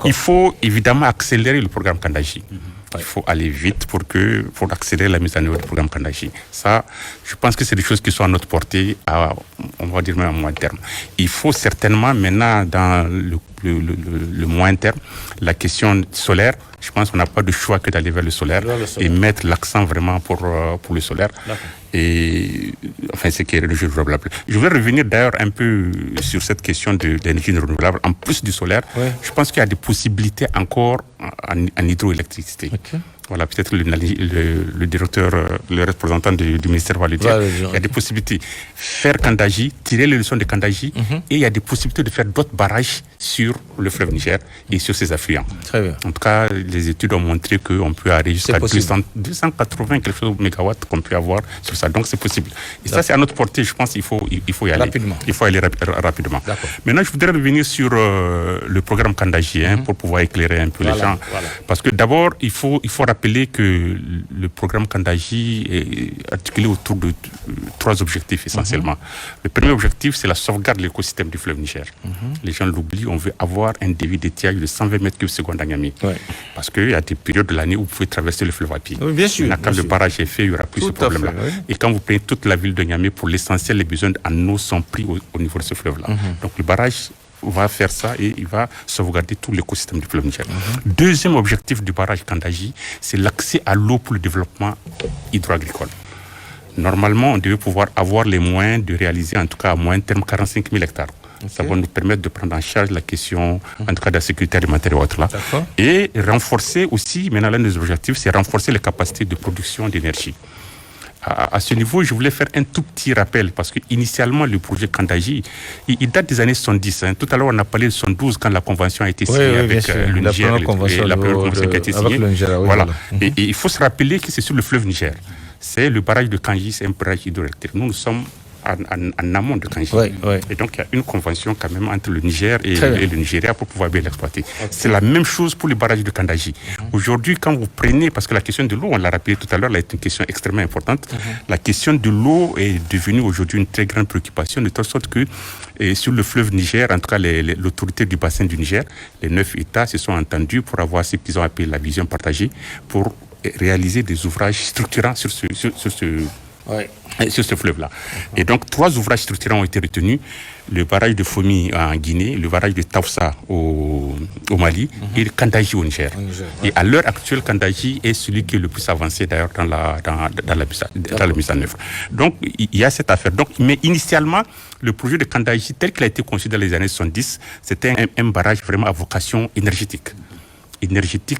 Il faut évidemment accélérer le programme Kandaji. Il faut aller vite pour accélérer la mise en œuvre du programme Kandaji. Ça, je pense que c'est des choses qui sont à notre portée, on va dire même à moyen terme. Il faut certainement maintenant, dans le moyen terme, la question solaire, je pense qu'on n'a pas de choix que d'aller vers le solaire et mettre l'accent vraiment pour le solaire. Et enfin, c'est qui est l'énergie renouvelable. Je vais revenir d'ailleurs un peu sur cette question de l'énergie renouvelable. En plus du solaire, je pense qu'il y a des possibilités encore en hydroélectricité. Okay. Voilà, peut-être le directeur, le représentant du ministère va le dire. Il y a des possibilités. Faire Kandaji, tirer les leçons de Kandaji, et il y a des possibilités de faire d'autres barrages sur le fleuve Niger et sur ses affluents. Très bien. En tout cas, les études ont montré qu'on peut aller jusqu'à 280 quelque chose de mégawatts qu'on peut avoir sur ça. Donc c'est possible. Et ça, c'est à notre portée. Je pense qu'il faut y aller. Rapidement. Il faut aller rapidement. Maintenant, je voudrais revenir sur le programme Kandaji pour pouvoir éclairer un peu les gens. Voilà. Parce que d'abord, il faut rappeler que le programme Kandaji est articulé autour de 3 objectifs essentiellement. Le premier objectif, c'est la sauvegarde de l'écosystème du fleuve Niger. Les gens l'oublient, on veut avoir un débit d'étiage de 120 mètres cubes secondes à Niamey. Parce qu'il y a des périodes de l'année où vous pouvez traverser le fleuve à pied. Bien sûr. Quand le barrage est fait, il n'y aura plus ce problème-là. Et quand vous prenez toute la ville de Niamey, pour l'essentiel, les besoins en eau sont pris au niveau de ce fleuve-là. Donc le barrage va faire ça et il va sauvegarder tout l'écosystème du fleuve Niger. Deuxième objectif du barrage Kandaji, c'est l'accès à l'eau pour le développement hydroagricole. Normalement, on devait pouvoir avoir les moyens de réaliser, en tout cas à moyen terme, 45 000 hectares. Ça va nous permettre de prendre en charge la question, en tout cas de la sécurité alimentaire et autres là. Et renforcer aussi, maintenant l'un des objectifs, c'est renforcer les capacités de production d'énergie. À ce niveau, je voulais faire un tout petit rappel parce qu'initialement, le projet Kandaji, il date des années 70. Tout à l'heure, on a parlé de 72 quand la convention a été signée avec le Niger. La première convention qui a été signée. Voilà. Et il faut se rappeler que c'est sur le fleuve Niger. C'est le barrage de Kanji, c'est un barrage hydroélectrique. Nous sommes en amont de Kanji. Et donc, il y a une convention quand même entre le Niger et le Nigeria pour pouvoir bien l'exploiter. C'est la même chose pour le barrage de Kandaji. Aujourd'hui, quand vous prenez, parce que la question de l'eau, on l'a rappelé tout à l'heure, est une question extrêmement importante. La question de l'eau est devenue aujourd'hui une très grande préoccupation, de telle sorte que sur le fleuve Niger, en tout cas l'autorité du bassin du Niger, les 9 États se sont entendus pour avoir ce qu'ils ont appelé la vision partagée, pour réaliser des ouvrages structurants sur ce fleuve-là. Et donc, 3 ouvrages structurants ont été retenus. Le barrage de Fomi en Guinée, le barrage de Taoussa au Mali et le Kandaji au Niger. Et à l'heure actuelle, Kandaji est celui qui est le plus avancé d'ailleurs dans la mise en œuvre. Donc, il y a cette affaire. Donc, mais initialement, le projet de Kandaji, tel qu'il a été conçu dans les années 70, c'était un barrage vraiment à vocation énergétique.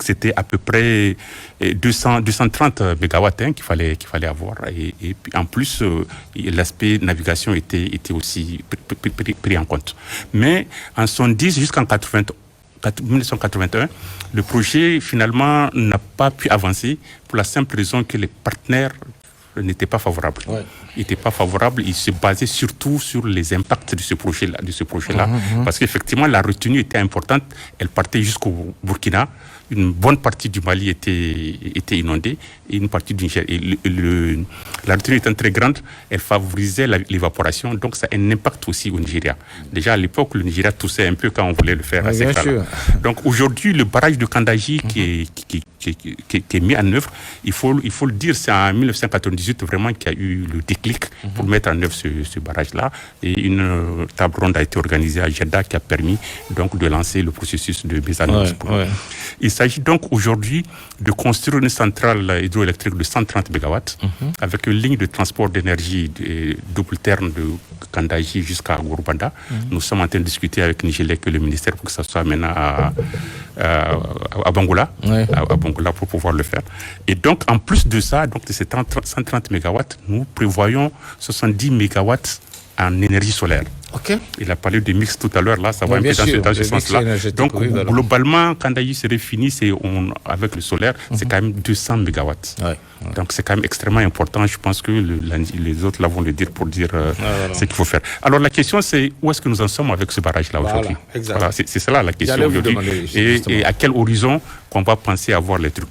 C'était à peu près 230 mégawatts qu'il fallait avoir. Et puis en plus, l'aspect navigation était aussi pris en compte. Mais en 70 jusqu'en 1981, le projet finalement n'a pas pu avancer pour la simple raison que les partenaires n'étaient pas favorables. Il n'était pas favorable, il se basait surtout sur les impacts de ce projet-là. Parce qu'effectivement, la retenue était importante. Elle partait jusqu'au Burkina. Une bonne partie du Mali était inondée et une partie du Niger. Et la retenue étant très grande, elle favorisait l'évaporation. Donc, ça a un impact aussi au Nigeria. Déjà, à l'époque, le Nigeria toussait un peu quand on voulait le faire à ces cas-là. Donc, aujourd'hui, le barrage de Kandaji qui est mis en œuvre, il faut le dire, c'est en 1998 vraiment qu'il y a eu le déclic pour mettre en œuvre ce barrage-là. Et une table ronde a été organisée à Jeddah qui a permis donc de lancer le processus de mise en œuvre. Il s'agit donc aujourd'hui de construire une centrale hydroélectrique de 130 MW avec une ligne de transport d'énergie double terme de Kandaji jusqu'à Gorubanda. Nous sommes en train de discuter avec Nigélec et le ministère pour que ça soit maintenant à Bangola, à Bangola pour pouvoir le faire. Et donc, en plus de ça, donc de ces 130 MW, nous prévoyons 70 MW en énergie solaire. Il a parlé de mix tout à l'heure, là, ça va un peu dans ce sens-là. Donc, globalement, Kandaji serait fini, avec le solaire, c'est quand même 200 MW. Donc, c'est quand même extrêmement important. Je pense que les autres là vont le dire pour dire ce qu'il faut faire. Alors, la question, c'est où est-ce que nous en sommes avec ce barrage-là aujourd'hui? Voilà, c'est cela la question aujourd'hui. Et à quel horizon qu'on va penser avoir les trucs.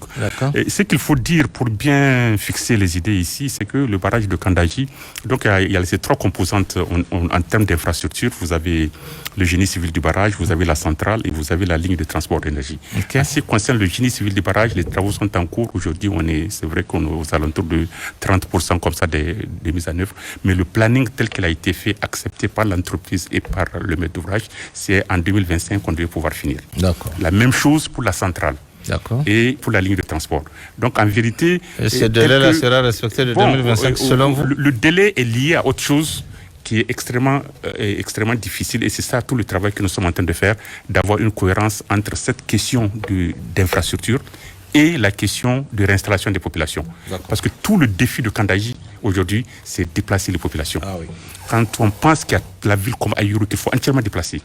Et ce qu'il faut dire pour bien fixer les idées ici, c'est que le barrage de Kandaji, donc il y a ces 3 composantes en termes d'infrastructure. Vous avez le génie civil du barrage, vous avez la centrale et vous avez la ligne de transport d'énergie. En ce qui concerne le génie civil du barrage, les travaux sont en cours. Aujourd'hui, c'est vrai qu'on est aux alentours de 30% comme ça des mises en œuvre. Mais le planning tel qu'il a été fait, accepté par l'entreprise et par le maître d'ouvrage, c'est en 2025 qu'on devait pouvoir finir. La même chose pour la centrale. Et pour la ligne de transport. Donc en vérité... Et ce délai-là sera respecté de 2025 selon vous? Le délai est lié à autre chose qui est extrêmement difficile, et c'est ça tout le travail que nous sommes en train de faire, d'avoir une cohérence entre cette question d'infrastructure et la question de réinstallation des populations. Parce que tout le défi de Kandaji aujourd'hui, c'est déplacer les populations. Ah oui. Quand on pense qu'il y a la ville comme Ayuru qu'il faut entièrement déplacer,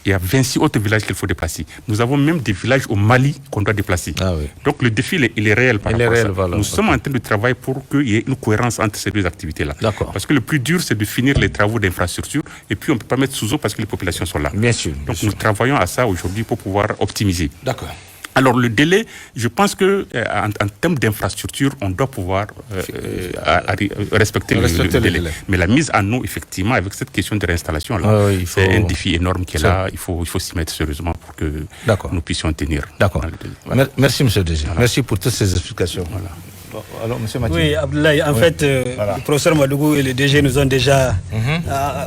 il y a 26 autres villages qu'il faut déplacer. Nous avons même des villages au Mali qu'on doit déplacer. Ah oui. Donc le défi, il est réel par rapport à ça. Voilà, nous sommes en train de travailler pour qu'il y ait une cohérence entre ces deux activités-là. Parce que le plus dur, c'est de finir les travaux d'infrastructure, et puis on ne peut pas mettre sous eau parce que les populations sont là. Bien sûr. Donc nous travaillons à ça aujourd'hui pour pouvoir optimiser. D'accord. Alors le délai, je pense que en termes d'infrastructure, on doit pouvoir respecter le délai. Mais la mise en eau, effectivement, avec cette question de réinstallation, là, c'est un défi énorme qui est là. Il faut s'y mettre sérieusement pour que nous puissions tenir. D'accord. Merci, M. DG. Voilà. Merci pour toutes ces explications. Voilà. Alors, M. Mathieu. Oui, Abdoulaye, en fait, le professeur Madougou et le DG nous ont déjà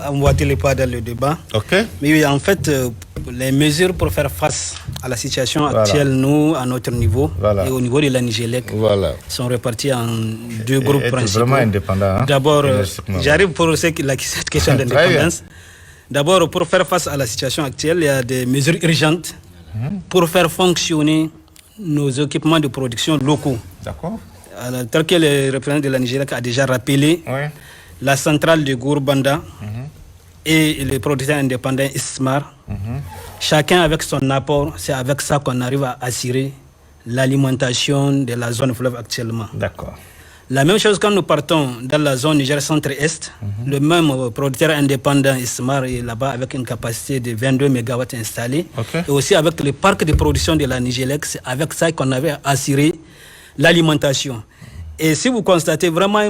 emboîté les pas dans le débat. Mais oui, en fait, les mesures pour faire face à la situation actuelle, nous, à notre niveau, et au niveau de la Nigélec, sont réparties en deux groupes principaux. Vraiment indépendants. D'abord, j'arrive pour cette question d'indépendance. D'abord, pour faire face à la situation actuelle, il y a des mesures urgentes pour faire fonctionner nos équipements de production locaux. D'accord. Alors, tel que le représentant de la Nigélec a déjà rappelé, la centrale de Gourbanda et le producteur indépendant Ismar, chacun avec son apport, c'est avec ça qu'on arrive à assurer l'alimentation de la zone fleuve actuellement. D'accord. La même chose quand nous partons dans la zone Niger centre-est, le même producteur indépendant Ismar est là-bas avec une capacité de 22 MW installée. Et aussi avec le parc de production de la Nigélec, c'est avec ça qu'on avait assuré l'alimentation. Et si vous constatez vraiment,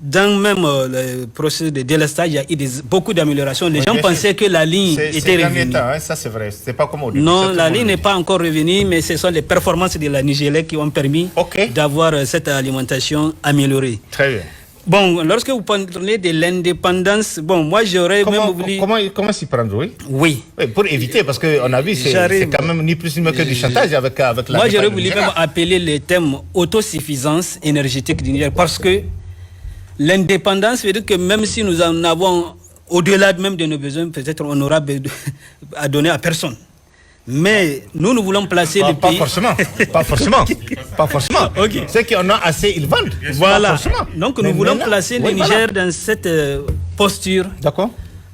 dans même le processus de délestage, il y a eu beaucoup d'améliorations. Les gens pensaient que la ligne était revenue. Ça c'est vrai, c'était pas comme au début. Non, la ligne n'est pas encore revenue, mais ce sont les performances de la Nigélec qui ont permis d'avoir cette alimentation améliorée. Très bien. Bon, lorsque vous parlez de l'indépendance, bon, moi j'aurais même voulu... Comment s'y prendre, oui, pour éviter, parce qu'on a vu, c'est quand même ni plus ni moins que du chantage avec la... Moi j'aurais voulu même appeler le thème autosuffisance énergétique du Niger, parce que l'indépendance veut dire que même si nous en avons, au-delà même de nos besoins, peut-être on aura à donner à personne. Mais nous voulons placer le pays... Pas forcément. Ceux qui en ont assez, ils vendent. Voilà. Donc nous voulons placer le Niger dans cette posture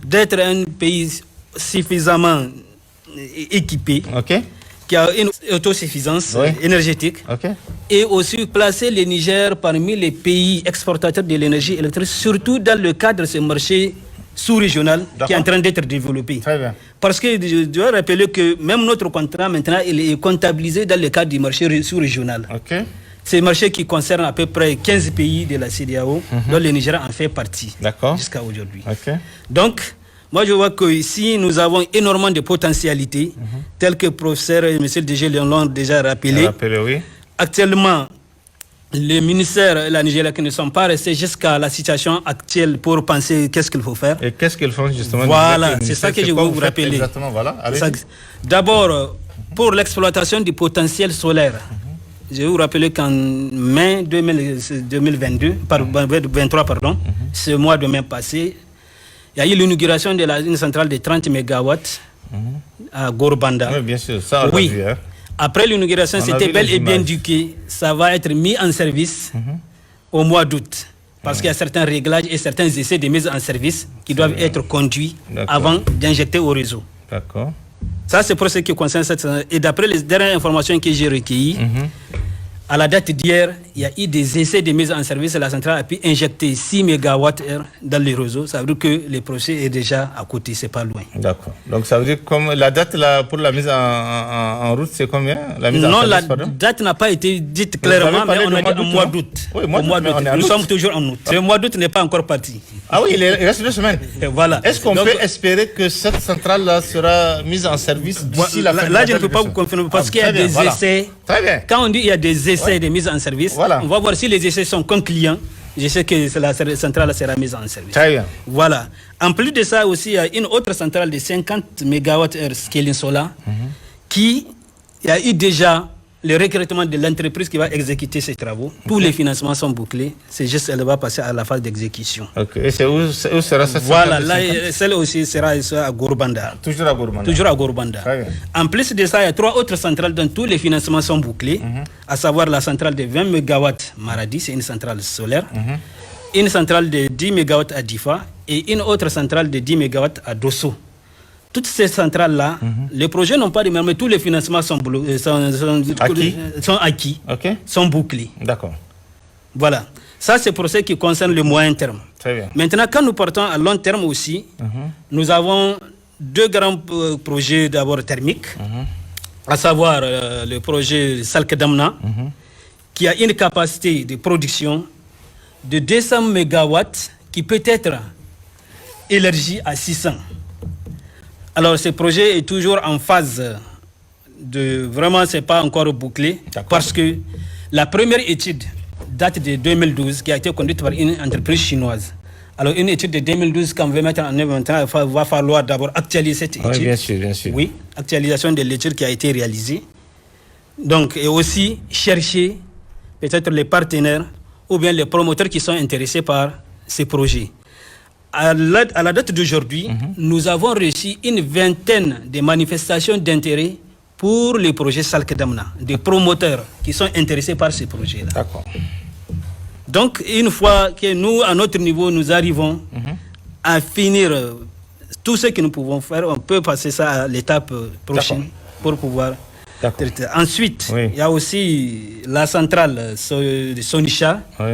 d'être un pays suffisamment équipé, qui a une autosuffisance énergétique, et aussi placer le Niger parmi les pays exportateurs de l'énergie électrique, surtout dans le cadre de ce marché sous-régional qui est en train d'être développé. Très bien. Parce que je dois rappeler que même notre contrat maintenant il est comptabilisé dans le cadre du marché sous-régional. C'est un marché qui concerne à peu près 15 pays de la CEDEAO, dont le Nigeria en fait partie jusqu'à aujourd'hui. Donc, moi je vois que ici nous avons énormément de potentialités, telles que le professeur et M. le DG l'ont déjà rappelé. Actuellement, les ministères et la Nigeria qui ne sont pas restés jusqu'à la situation actuelle pour penser qu'est-ce qu'il faut faire. Et qu'est-ce qu'ils font justement? Voilà, c'est ça que je veux vous rappeler. Exactement, voilà. D'abord, pour l'exploitation du potentiel solaire, je vais vous rappeler qu'en mai 2023, ce mois de mai passé, il y a eu l'inauguration de une centrale de 30 MW à Gourbanda. Oui, bien sûr, ça on l'a vu. Après l'inauguration, c'était bel et bien indiqué, ça va être mis en service au mois d'août. Parce qu'il y a certains réglages et certains essais de mise en service qui doivent être conduits avant d'injecter au réseau. D'accord. Ça, c'est pour ce qui concerne cette... Et d'après les dernières informations que j'ai recueillies, à la date d'hier, il y a eu des essais de mise en service. La centrale a pu injecter 6 MWh dans les réseaux. Ça veut dire que le procès est déjà à côté, c'est pas loin. D'accord. Donc ça veut dire que la date pour la mise en route, c'est combien? Non, la date n'a pas été dite clairement, mais on a dit au mois d'août. Oui, nous sommes toujours en août. Le mois d'août n'est pas encore parti. Ah oui, il reste 2 semaines. Voilà. Est-ce qu'on peut espérer que cette centrale-là sera mise en service d'ici la fin de l'année? Là, je ne peux pas vous confirmer parce qu'il y a des essais. Très bien. Quand on dit qu'il y a des essais de mise en service, on va voir si les essais sont concluants. Je sais que la centrale sera mise en service. Très bien. Voilà. En plus de ça aussi, il y a une autre centrale de 50 MWh Scaling Solar qui a eu déjà le recrutement de l'entreprise qui va exécuter ces travaux. Tous les financements sont bouclés. C'est juste elle va passer à la phase d'exécution. Ok. Et c'est où sera cette Voilà, là, celle aussi sera à Gorubanda. Toujours à Gorubanda. Toujours à Gorubanda. En plus de ça, il y a 3 autres centrales dont tous les financements sont bouclés, à savoir la centrale de 20 MW Maradi, c'est une centrale solaire, une centrale de 10 MW à Difa et une autre centrale de 10 MW à Dosso. Toutes ces centrales-là, les projets n'ont pas de mais tous les financements sont acquis, sont bouclés. D'accord. Voilà. Ça, c'est pour ce qui concerne le moyen terme. Très bien. Maintenant, quand nous partons à long terme aussi, nous avons 2 grands projets d'abord thermiques, à savoir le projet Salk Damna, qui a une capacité de production de 200 MW qui peut être élargi à 600. Alors, ce projet est toujours en phase de... Vraiment, ce n'est pas encore bouclé. Parce que la première étude date de 2012, qui a été conduite par une entreprise chinoise. Alors, une étude de 2012, quand on veut mettre en œuvre maintenant, il va falloir d'abord actualiser cette étude. Oui, bien sûr, bien sûr. Oui, actualisation de l'étude qui a été réalisée. Donc, et aussi chercher peut-être les partenaires ou bien les promoteurs qui sont intéressés par ces projets. À la date d'aujourd'hui, nous avons reçu une vingtaine de manifestations d'intérêt pour les projets Salk Damna, des promoteurs qui sont intéressés par ces projets-là. D'accord. Donc, une fois que nous, à notre niveau, nous arrivons à finir tout ce que nous pouvons faire, on peut passer ça à l'étape prochaine pour pouvoir traiter. Ensuite, il y a aussi la centrale de Sonisha. Oui.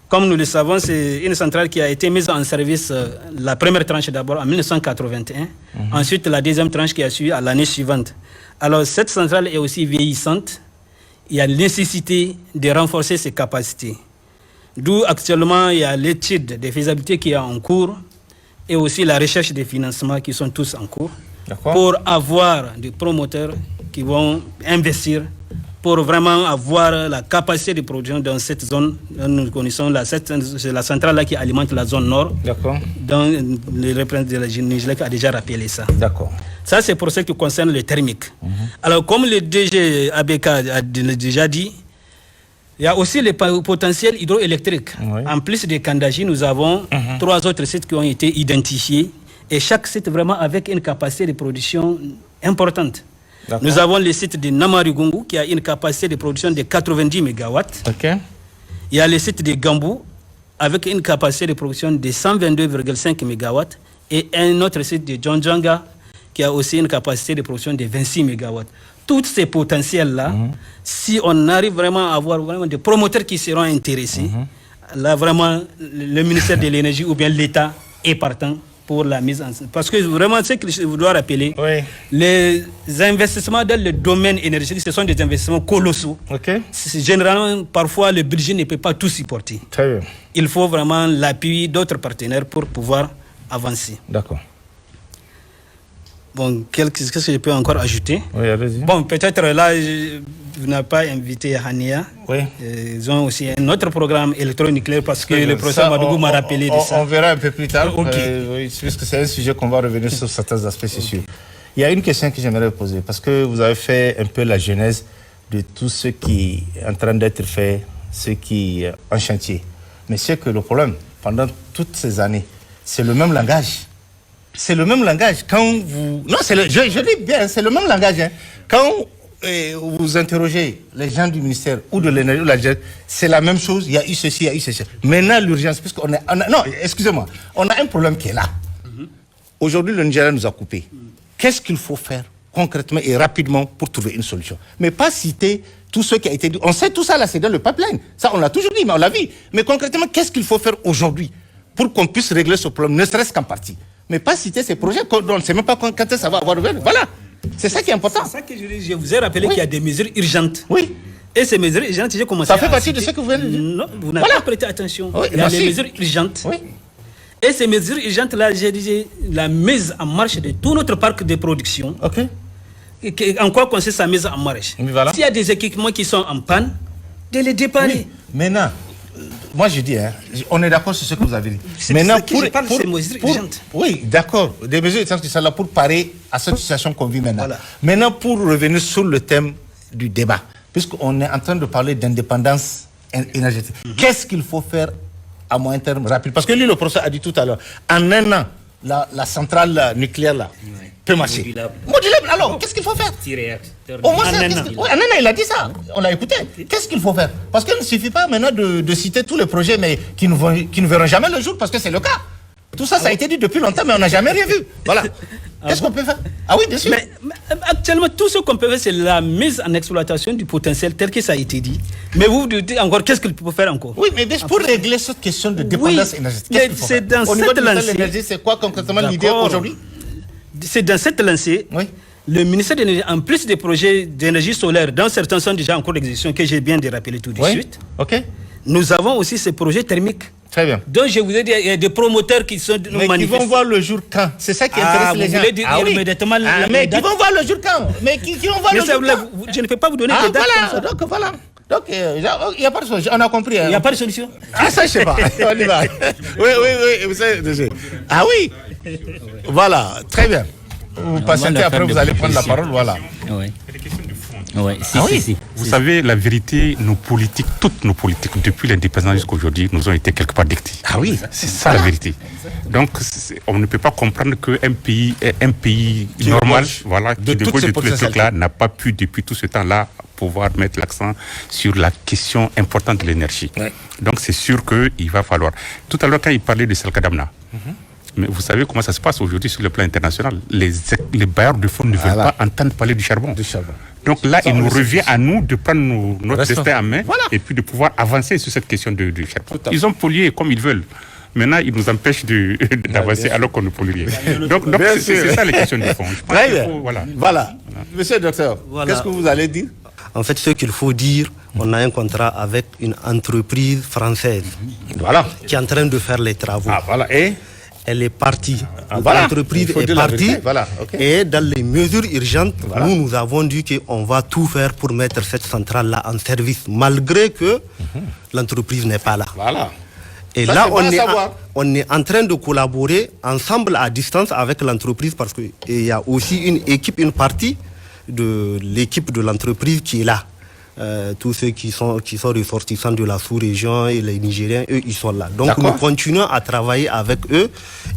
Comme nous le savons, c'est une centrale qui a été mise en service, la première tranche d'abord en 1981, ensuite la deuxième tranche qui a suivi à l'année suivante. Alors cette centrale est aussi vieillissante, il y a nécessité de renforcer ses capacités. D'où actuellement il y a l'étude de faisabilité qui est en cours et aussi la recherche des financements qui sont tous en cours pour avoir des promoteurs qui vont investir pour vraiment avoir la capacité de production dans cette zone. Nous connaissons c'est la centrale là qui alimente la zone nord. D'accord. Donc le représentant de la Nigélec a déjà rappelé ça. D'accord. Ça, c'est pour ce qui concerne le thermique. Alors, comme le DG ABK a déjà dit, il y a aussi le potentiel hydroélectrique. En plus de Kandaji, nous avons 3 autres sites qui ont été identifiés. Et chaque site vraiment avec une capacité de production importante. Nous avons le site de Namarigungu qui a une capacité de production de 90 MW. Il y a le site de Gambou avec une capacité de production de 122,5 MW. Et un autre site de Djonjanga qui a aussi une capacité de production de 26 MW. Tous ces potentiels-là, si on arrive vraiment à avoir vraiment des promoteurs qui seront intéressés, là vraiment le ministère de l'Énergie ou bien l'État est partant pour la mise en... Parce que vraiment, ce que je dois rappeler, les investissements dans le domaine énergétique, ce sont des investissements colossaux. Généralement, parfois, le budget ne peut pas tout supporter. Très bien. Il faut vraiment l'appui d'autres partenaires pour pouvoir avancer. D'accord. Bon, qu'est-ce que je peux encore ajouter? Oui, allez-y. Bon, peut-être là, vous n'avez pas invité Hania. Oui. Ils ont aussi un autre programme électronucléaire parce que le professeur Madougou m'a rappelé de ça. On verra un peu plus tard, puisque c'est un sujet qu'on va revenir sur certains aspects, c'est sûr. Il y a une question que j'aimerais poser, parce que vous avez fait un peu la genèse de tout ce qui est en train d'être fait, ce qui est en chantier. Mais c'est que le problème, pendant toutes ces années, c'est le même langage. C'est le même langage. Quand vous... Non, je dis bien, c'est le même langage. Hein. Quand vous interrogez les gens du ministère ou de l'énergie ou de la GED, c'est la même chose. Il y a eu ceci, il y a eu ceci. Maintenant, l'urgence, puisqu'on non, excusez-moi. On a un problème qui est là. Aujourd'hui, le Nigeria nous a coupé. Qu'est-ce qu'il faut faire concrètement et rapidement pour trouver une solution? Mais pas citer tout ce qui a été dit. On sait tout ça, là, c'est dans le pipeline. Ça, on l'a toujours dit, mais on l'a vu. Mais concrètement, qu'est-ce qu'il faut faire aujourd'hui pour qu'on puisse régler ce problème, ne serait-ce qu'en partie? Mais pas citer ces projets dont on ne sait même pas quand ça va avoir lieu. Voilà. C'est ça qui est important. C'est ça que je vous ai rappelé qu'il y a des mesures urgentes. Oui. Et ces mesures urgentes, j'ai commencé à... Ça fait partie de ce que vous venez de dire. Non, vous n'avez pas prêté attention. Oui, il y a des mesures urgentes. Oui. Et ces mesures urgentes-là, j'ai dit la mise en marche de tout notre parc de production. OK. En quoi consiste sa mise en marche? Voilà. S'il y a des équipements qui sont en panne, de les dépanner. Oui. Maintenant, moi je dis, hein, on est d'accord sur ce que vous avez dit. Maintenant, ces mesures urgentes. Oui, d'accord. Des mesures urgentes qui sont là pour parer à cette situation qu'on vit maintenant. Voilà. Maintenant, pour revenir sur le thème du débat, puisqu'on est en train de parler d'indépendance énergétique, qu'est-ce qu'il faut faire à moyen terme rapide? Parce que lui, le professeur a dit tout à l'heure, en un an, la centrale nucléaire là peut marcher. Modulable. Alors, qu'est-ce qu'il faut faire? Au moins, en un an, il a dit ça. On l'a écouté. Qu'est-ce qu'il faut faire? Parce qu'il ne suffit pas maintenant de citer tous les projets, mais qui ne verront jamais le jour, parce que c'est le cas. Tout ça, ça a été dit depuis longtemps, mais on n'a jamais rien vu. Voilà. Qu'est-ce qu'on peut faire? Ah oui, bien sûr. Mais actuellement, tout ce qu'on peut faire, c'est la mise en exploitation du potentiel tel que ça a été dit. Mais vous dites encore, qu'est-ce qu'il peut faire encore? Oui, mais pour régler cette question de dépendance énergétique, qu'est-ce qu'il faut faire? Dans au niveau de lancée, l'énergie, c'est quoi concrètement l'idée aujourd'hui? C'est dans cette lancée, le ministère de l'Énergie, en plus des projets d'énergie solaire, dont certains sont déjà en cours d'exécution, que j'ai bien de rappeler tout de suite, nous avons aussi ces projets thermiques. Très bien. Donc je vous ai dit, il y a des promoteurs qui sont mais qui vont voir le jour quand? C'est ça qui intéresse les gens. Mais qui vont voir le jour quand? Mais qui vont voir le jour quand? Je ne peux pas vous donner des dates comme ça. Donc voilà. Donc il n'y a pas de solution. On a compris. Il n'y a pas de solution. Ah ça je sais pas. On y va. Oui. Vous savez, ah oui. Voilà. Très bien. Vous patientez, après vous allez prendre la parole. Voilà. Oui. Vous savez, la vérité, toutes nos politiques, depuis l'indépendance jusqu'à aujourd'hui, nous ont été quelque part dictées. Ah oui. C'est ça la vérité. Donc, on ne peut pas comprendre qu'un pays normal, qui dépose de tous les trucs-là, n'a pas pu, depuis tout ce temps-là, pouvoir mettre l'accent sur la question importante de l'énergie. Donc, c'est sûr qu'il va falloir. Tout à l'heure, quand il parlait de Salkadamna, mais vous savez comment ça se passe aujourd'hui sur le plan international. Les bailleurs de fonds ne veulent pas entendre parler du charbon. Donc là, il nous revient à nous de prendre notre destin en main et puis de pouvoir avancer sur cette question du charbon. Ils ont pollué comme ils veulent. Maintenant, ils nous empêchent d'avancer alors qu'on ne pollue rien. Donc c'est ça les questions de fond. Voilà. Monsieur le docteur, qu'est-ce que vous allez dire? En fait, ce qu'il faut dire, on a un contrat avec une entreprise française qui est en train de faire les travaux. Et elle est partie. L'entreprise est partie. Et dans les mesures urgentes, nous avons dit qu'on va tout faire pour mettre cette centrale-là en service, malgré que l'entreprise n'est pas là. Et ça, là, on est en train de collaborer ensemble à distance avec l'entreprise parce qu'il y a aussi une partie de l'équipe de l'entreprise qui est là. Tous ceux qui sont ressortissants de la sous-région et les Nigériens, eux, ils sont là. Donc nous continuons à travailler avec eux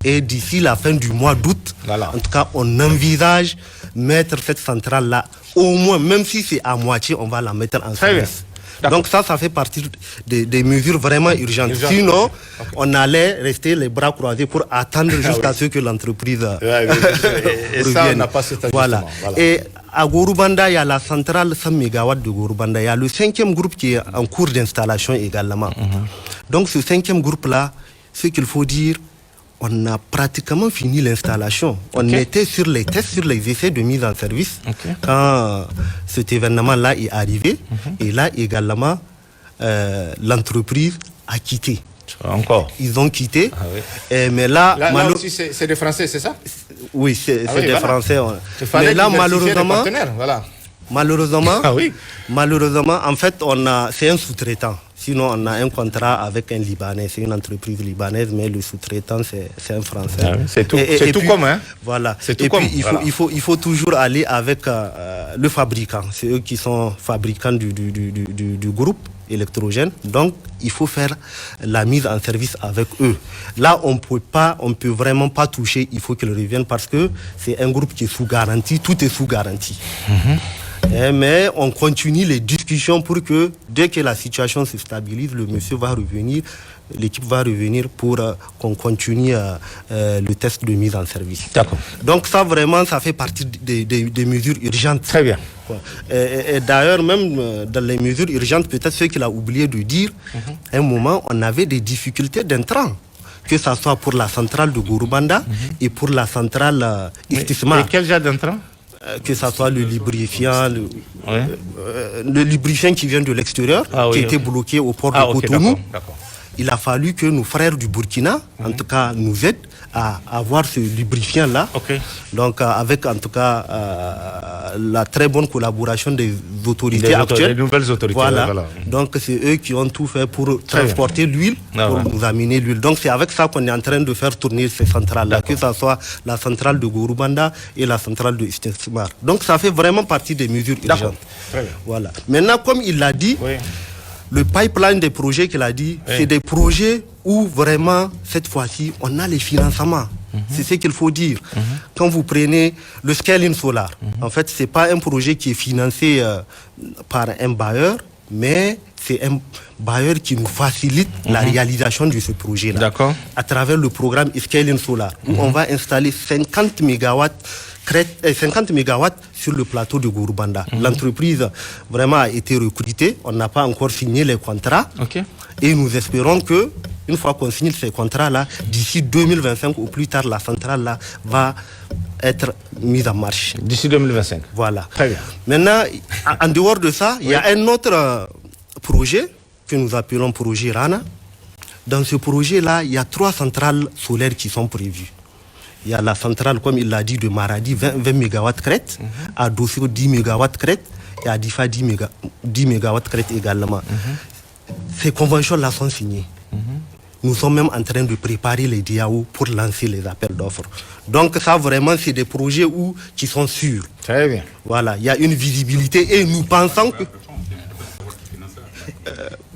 et d'ici la fin du mois d'août, en tout cas, on envisage mettre cette centrale-là, au moins, même si c'est à moitié, on va la mettre en service. Donc ça fait partie des mesures vraiment urgentes. Sinon, on allait rester les bras croisés pour attendre jusqu'à ce que l'entreprise et ça, on n'a pas cet ajustement. Et à Gorubanda, il y a la centrale 100 MW de Gorubanda. Il y a le 5e groupe qui est en cours d'installation également. Donc ce 5e groupe-là, ce qu'il faut dire, on a pratiquement fini l'installation. On était sur les tests, sur les essais de mise en service quand cet événement-là est arrivé. Et là également, l'entreprise a quitté. Encore. Ils ont quitté. Mais là aussi, c'est des Français, c'est ça? Oui, c'est des Français. Mais là, malheureusement, en fait, c'est un sous-traitant. Sinon, on a un contrat avec un Libanais, c'est une entreprise libanaise, mais le sous-traitant, c'est un Français. C'est tout comme, hein? Voilà. Et puis, il faut toujours aller avec le fabricant. C'est eux qui sont fabricants du groupe électrogène. Donc, il faut faire la mise en service avec eux. Là, on peut vraiment pas toucher. Il faut qu'ils reviennent parce que c'est un groupe qui est sous garantie. Tout est sous garantie. Mais on continue les discussions pour que dès que la situation se stabilise, le monsieur va revenir, l'équipe va revenir pour qu'on continue le test de mise en service. D'accord. Donc ça vraiment, ça fait partie des mesures urgentes. Très bien. Et d'ailleurs, même dans les mesures urgentes, peut-être ce qu'il a oublié de dire, à un moment, on avait des difficultés d'intrants. Que ce soit pour la centrale de Gorubanda et pour la centrale Istisma. Et quel genre d'intrants? Que ce soit le lubrifiant, le lubrifiant qui vient de l'extérieur, qui était bloqué au port de Cotonou. il a fallu que nos frères du Burkina, en tout cas, nous aident à avoir ce lubrifiant-là. Donc, avec en tout cas la très bonne collaboration des autorités actuelles. Des nouvelles autorités. Voilà. Donc, c'est eux qui ont tout fait pour transporter l'huile, pour nous amener l'huile. Donc, c'est avec ça qu'on est en train de faire tourner ces centrales-là, que ce soit la centrale de Gorubanda et la centrale de Istekmar. Donc, ça fait vraiment partie des mesures urgentes. Voilà. Maintenant, comme il l'a dit, le pipeline des projets qu'il a dit, c'est des projets où vraiment, cette fois-ci, on a les financements. C'est ce qu'il faut dire. Quand vous prenez le scaling solar, en fait, ce n'est pas un projet qui est financé par un bailleur, mais c'est un bailleur qui nous facilite la réalisation de ce projet-là. À travers le programme Scaling Solar, où on va installer 50 MW sur le plateau de Gorubanda. L'entreprise vraiment a été recrutée. On n'a pas encore signé les contrats. Et nous espérons que, une fois qu'on signe ces contrats-là, d'ici 2025 ou plus tard, la centrale-là va être mise en marche. D'ici 2025. Voilà. Très bien. Maintenant, en dehors de ça, il y a un autre projet que nous appelons projet Rana. Dans ce projet-là, il y a 3 centrales solaires qui sont prévues. Il y a la centrale, comme il l'a dit, de Maradi, 20 MW crête, à Dosso 10 MW crête, et à Difa 10 MW crête également. Ces conventions-là sont signées. Nous sommes même en train de préparer les DAO pour lancer les appels d'offres. Donc ça, vraiment, c'est des projets qui sont sûrs. Très bien. Voilà, il y a une visibilité et nous pensons que...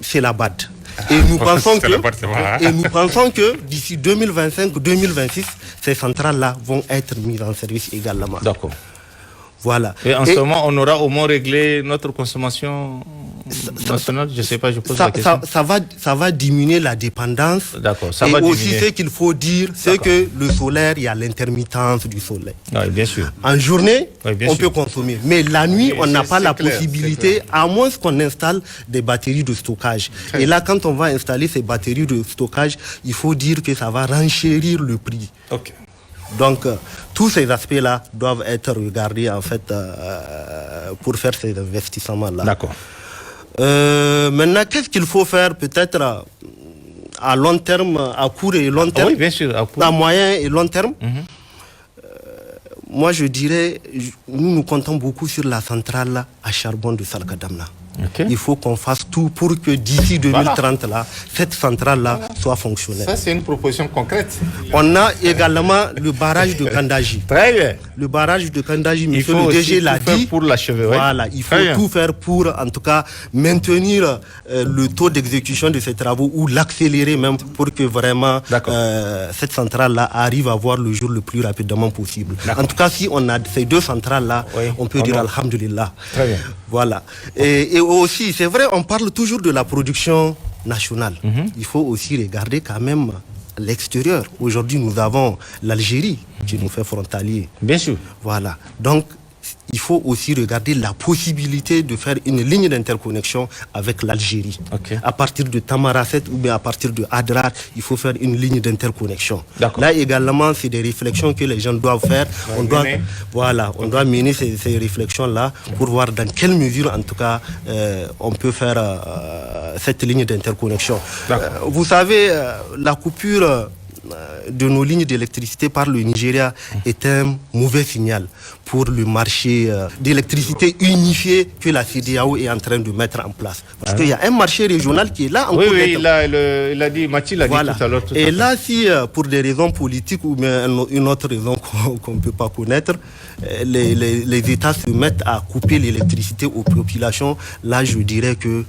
c'est la BAD. Et nous pensons que d'ici 2025-2026, ces centrales-là vont être mises en service également. D'accord. Voilà. Et en ce moment, on aura au moins réglé notre consommation nationale. Je ne sais pas, je pose la question. Ça va diminuer la dépendance. D'accord. Et aussi, ce qu'il faut dire, c'est que le solaire, il y a l'intermittence du soleil. Oui, bien sûr. En journée, on peut consommer. Mais la nuit, on n'a pas la possibilité, à moins qu'on installe des batteries de stockage. Et là, quand on va installer ces batteries de stockage, il faut dire que ça va renchérir le prix. Donc, tous ces aspects-là doivent être regardés, en fait, pour faire ces investissements-là. D'accord. Maintenant, qu'est-ce qu'il faut faire, peut-être, à long terme, à court et long terme? Oui, bien sûr. À moyen et long terme? Moi, je dirais, nous comptons beaucoup sur la centrale à charbon de Salkadamna. Il faut qu'on fasse tout pour que d'ici 2030, cette centrale-là soit fonctionnelle. Ça, c'est une proposition concrète. On a également le barrage de Kandaji. Très bien. Le barrage de Kandaji, monsieur le DG l'a dit. Pour l'achever. Voilà, il faut tout faire pour, en tout cas, maintenir le taux d'exécution de ces travaux ou l'accélérer même pour que vraiment cette centrale-là arrive à voir le jour le plus rapidement possible. En tout cas, si on a ces 2 centrales-là, on peut dire Alhamdulillah. Très bien. Voilà. Et aussi, c'est vrai, on parle toujours de la production nationale. Il faut aussi regarder quand même l'extérieur. Aujourd'hui, nous avons l'Algérie qui nous fait frontalier. Bien sûr. Voilà. Donc, il faut aussi regarder la possibilité de faire une ligne d'interconnexion avec l'Algérie. À partir de Tamaracet ou bien à partir de Adrar, il faut faire une ligne d'interconnexion. Là également, c'est des réflexions que les gens doivent faire. On doit mener ces réflexions-là pour voir dans quelle mesure, en tout cas, on peut faire cette ligne d'interconnexion. Vous savez, la coupure de nos lignes d'électricité par le Nigeria est un mauvais signal pour le marché d'électricité unifié que la CEDEAO est en train de mettre en place. Parce qu'il y a un marché régional qui est là en cours. Il a dit, Mathilde l'a dit tout à l'heure. Et là, si pour des raisons politiques ou bien une autre raison qu'on ne peut pas connaître, les États se mettent à couper l'électricité aux populations, là je dirais que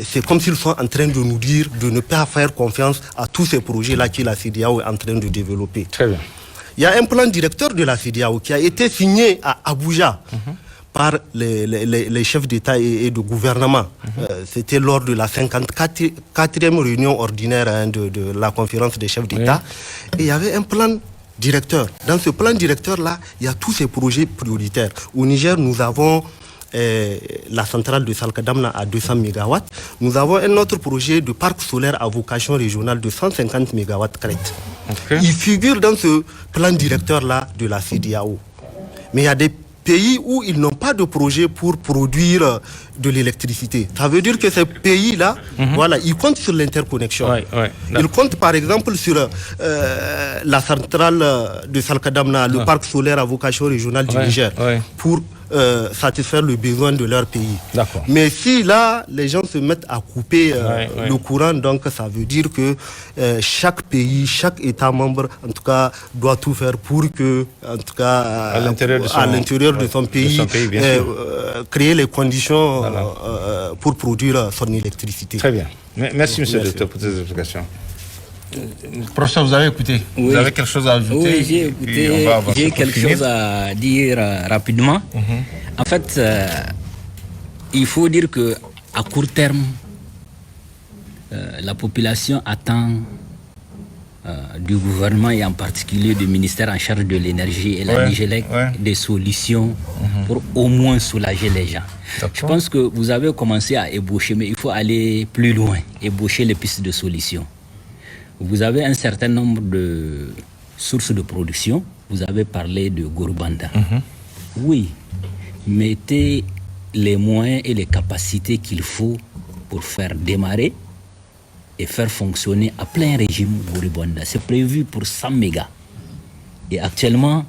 c'est comme s'ils sont en train de nous dire de ne pas faire confiance à tous ces projets-là que la CEDEAO est en train de développer. Très bien. Il y a un plan directeur de la CEDEAO qui a été signé à Abuja par les chefs d'État et de gouvernement. C'était lors de la 54e réunion ordinaire de la conférence des chefs d'État. Et il y avait un plan directeur. Dans ce plan directeur-là, il y a tous ces projets prioritaires. Au Niger, nous avons la centrale de Salkadamna à 200 MW. Nous avons un autre projet de parc solaire à vocation régionale de 150 MW crête. Il figure dans ce plan directeur-là de la CEDEAO. Mais il y a des pays où ils n'ont pas de projet pour produire de l'électricité. Ça veut dire que ces pays-là, voilà, ils comptent sur l'interconnexion. Ils comptent par exemple sur la centrale de Salkadamna, le parc solaire à vocation régionale du Niger, pour satisfaire le besoin de leur pays. Mais si là, les gens se mettent à couper le courant, donc ça veut dire que chaque pays, chaque État membre, en tout cas, doit tout faire pour que, en tout cas, à l'intérieur de son pays, créer les conditions pour produire son électricité. Très bien. Merci, monsieur le docteur, pour ces explications. Professeur, vous avez écouté. Vous avez quelque chose à ajouter? Oui, j'ai écouté. J'ai quelque chose à dire rapidement. En fait, il faut dire que à court terme, la population attend du gouvernement et en particulier du ministère en charge de l'énergie et la Nigélec des solutions pour au moins soulager les gens. Je pense que vous avez commencé à ébaucher, mais il faut aller plus loin, ébaucher les pistes de solutions. Vous avez un certain nombre de sources de production. Vous avez parlé de Gorubanda. Oui, mettez les moyens et les capacités qu'il faut pour faire démarrer et faire fonctionner à plein régime Gorubanda. C'est prévu pour 100 mégas. Et actuellement,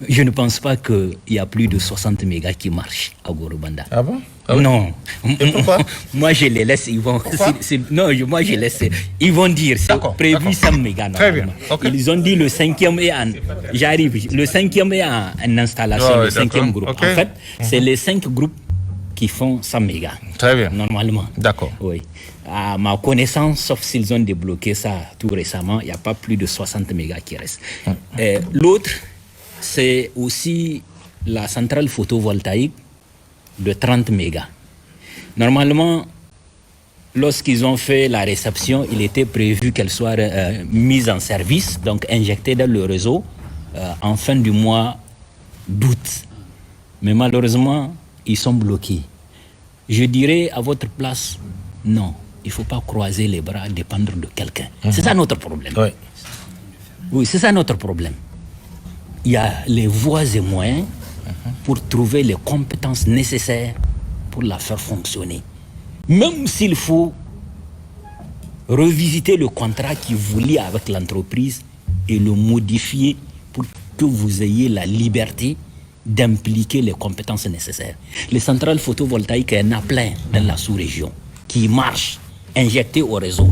je ne pense pas qu'il y a plus de 60 mégas qui marchent à Gorubanda. Ah bon? Non. Et pourquoi? Moi, je les laisse, ils vont... moi, je laisse... Ils vont dire, c'est prévu 100 mégas. Très bien. Ils ont dit le 5e est en... J'arrive. Le 5e est en installation, le 5e groupe. En fait, c'est les 5 groupes qui font 100 mégas. Très bien. Normalement. D'accord. Oui. À ma connaissance, sauf s'ils ont débloqué ça tout récemment, il n'y a pas plus de 60 mégas qui restent. L'autre, c'est aussi la centrale photovoltaïque de 30 mégas. Normalement, lorsqu'ils ont fait la réception, il était prévu qu'elle soit mise en service, donc injectée dans le réseau en fin du mois d'août. Mais malheureusement, ils sont bloqués. Je dirais à votre place, non, il ne faut pas croiser les bras, dépendre de quelqu'un. C'est ça notre problème. Oui, c'est ça notre problème. Il y a les voies et moyens pour trouver les compétences nécessaires pour la faire fonctionner. Même s'il faut revisiter le contrat qui vous lie avec l'entreprise et le modifier pour que vous ayez la liberté d'impliquer les compétences nécessaires. Les centrales photovoltaïques, il y en a plein dans la sous-région qui marchent, injectées au réseau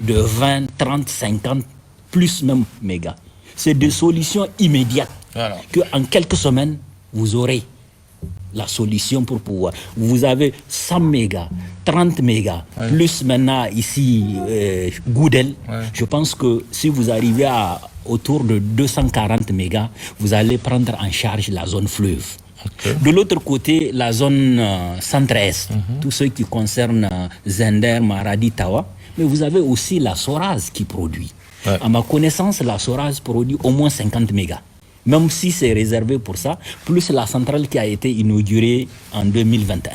de 20, 30, 50, plus même mégas. C'est des solutions immédiates qu'en quelques semaines, vous aurez la solution pour pouvoir. Vous avez 100 mégas, 30 mégas, plus maintenant ici Goudel. Je pense que si vous arrivez à autour de 240 mégas, vous allez prendre en charge la zone fleuve. De l'autre côté, la zone centre-est, tout ce qui concerne Zender, Maradi, Tawa, mais vous avez aussi la Soraz qui produit. À ma connaissance, la Soraz produit au moins 50 mégas. Même si c'est réservé pour ça, plus la centrale qui a été inaugurée en 2021.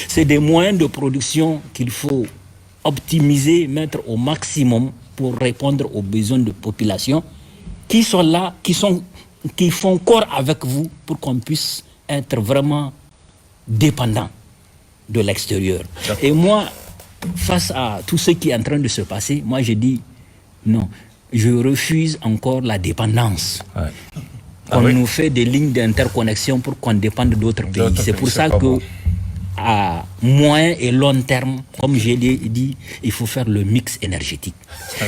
C'est des moyens de production qu'il faut optimiser, mettre au maximum pour répondre aux besoins de population qui sont là, qui font corps avec vous pour qu'on puisse être vraiment dépendant de l'extérieur. Et moi, face à tout ce qui est en train de se passer, moi je dis non, je refuse encore la dépendance. On nous fait des lignes d'interconnexion pour qu'on dépende d'autres pays. C'est pour ça que à moyen et long terme, comme je l'ai dit, il faut faire le mix énergétique.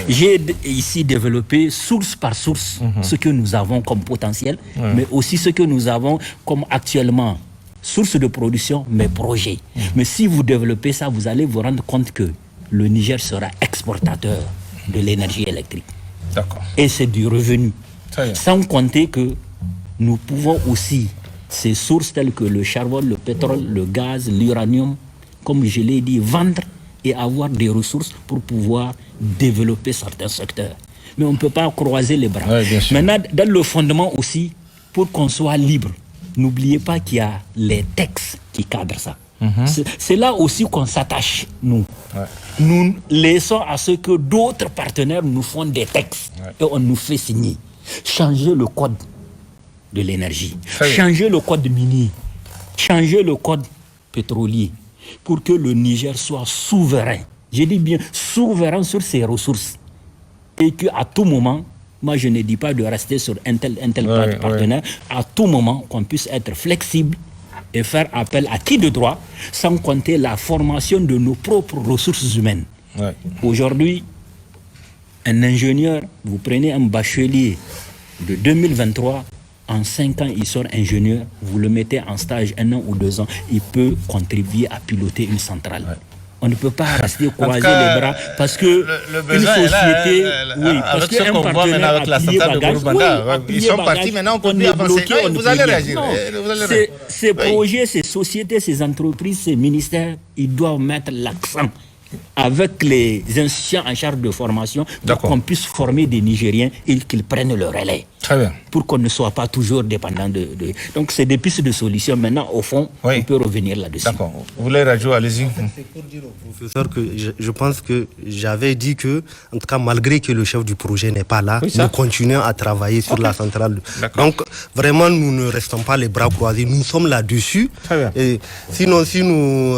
J'ai ici développé source par source ce que nous avons comme potentiel, mais aussi ce que nous avons comme actuellement source de production, mais projet. Mais si vous développez ça, vous allez vous rendre compte que le Niger sera exportateur de l'énergie électrique. Et c'est du revenu. Sans compter que nous pouvons aussi, ces sources telles que le charbon, le pétrole, le gaz, l'uranium, comme je l'ai dit, vendre et avoir des ressources pour pouvoir développer certains secteurs. Mais on ne peut pas croiser les bras. Maintenant, dans le fondement aussi, pour qu'on soit libre, n'oubliez pas qu'il y a les textes qui cadrent ça. C'est là aussi qu'on s'attache, nous. Nous laissons à ce que d'autres partenaires nous font des textes et on nous fait signer. Changer le code de l'énergie, changer le code minier, changer le code pétroliers pour que le Niger soit souverain. Je dis bien souverain sur ses ressources. Et qu'à tout moment, moi je ne dis pas de rester sur un tel partenaire, à tout moment qu'on puisse être flexible et faire appel à qui de droit, sans compter la formation de nos propres ressources humaines. Aujourd'hui, un ingénieur, vous prenez un bachelier de 2023, en 5 ans, il sort ingénieur, vous le mettez en stage 1 an ou 2 ans, il peut contribuer à piloter une centrale. On ne peut pas rester croiser les bras parce que une société, parce qu'un partenaire avec la centrale de Gourou-Banda, ils sont partis maintenant, on peut plus avancer. Vous allez réagir. Ces projets, ces sociétés, ces entreprises, ces ministères, ils doivent mettre l'accent avec les institutions en charge de formation pour qu'on puisse former des Nigériens et qu'ils prennent le relais. Très bien. Pour qu'on ne soit pas toujours dépendant de... Donc c'est des pistes de solutions. Maintenant, au fond, on peut revenir là-dessus. D'accord. Vous voulez rajouter, allez-y. C'est pour dire au professeur que je pense que j'avais dit que, en tout cas, malgré que le chef du projet n'est pas là, nous continuons à travailler sur la centrale. Donc, vraiment, nous ne restons pas les bras croisés. Nous sommes là-dessus. Très bien. Et sinon, si nous...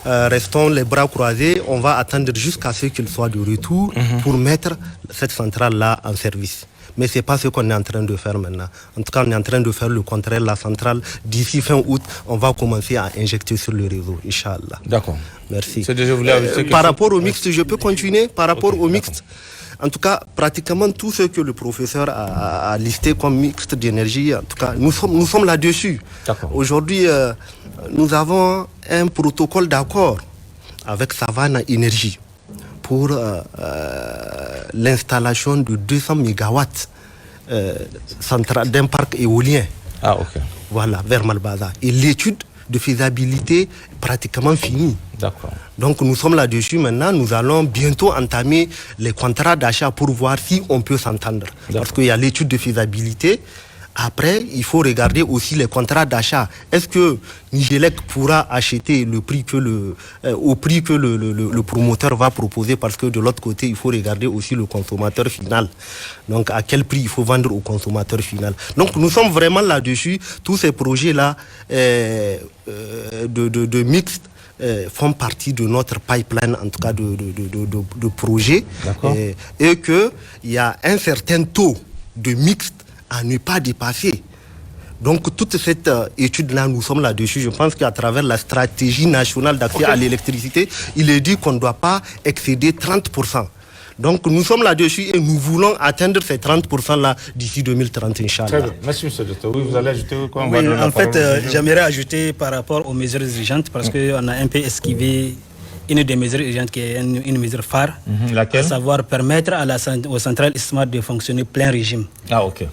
restons les bras croisés, on va attendre jusqu'à ce qu'il soit de retour pour mettre cette centrale-là en service. Mais ce n'est pas ce qu'on est en train de faire maintenant. En tout cas, on est en train de faire le contraire. La centrale, d'ici fin août, on va commencer à injecter sur le réseau, Inch'Allah. D'accord. Merci. Par rapport au mixte, je peux continuer. Par rapport au mixte, en tout cas, pratiquement tout ce que le professeur a listé comme mixte d'énergie, en tout cas, nous sommes là-dessus. Aujourd'hui, nous avons un protocole d'accord avec Savannah Énergie pour l'installation de 200 MW d'un parc éolien. Voilà, vers Malbaza. Et l'étude de faisabilité est pratiquement finie. Donc nous sommes là-dessus maintenant. Nous allons bientôt entamer les contrats d'achat pour voir si on peut s'entendre. Parce qu'il y a l'étude de faisabilité. Après, il faut regarder aussi les contrats d'achat. Est-ce que Nigelec pourra acheter au prix que le promoteur va proposer? Parce que de l'autre côté, il faut regarder aussi le consommateur final. Donc, à quel prix il faut vendre au consommateur final? Donc, nous sommes vraiment là-dessus. Tous ces projets-là de mixte font partie de notre pipeline, en tout cas de projets. Et qu'il y a un certain taux de mixte à ne pas dépasser. Donc toute cette étude-là, nous sommes là-dessus. Je pense qu'à travers la stratégie nationale d'accès à l'électricité, il est dit qu'on ne doit pas excéder 30%. Donc nous sommes là-dessus et nous voulons atteindre ces 30%-là d'ici 2030, Inch'Allah. Très bien. Merci, M. Docteur. Oui, vous allez ajouter quoi? En fait, j'aimerais ajouter par rapport aux mesures urgentes, parce qu'on a un peu esquivé une des mesures urgentes qui est une mesure phare, laquelle? À savoir permettre aux centrales SMART de fonctionner plein régime.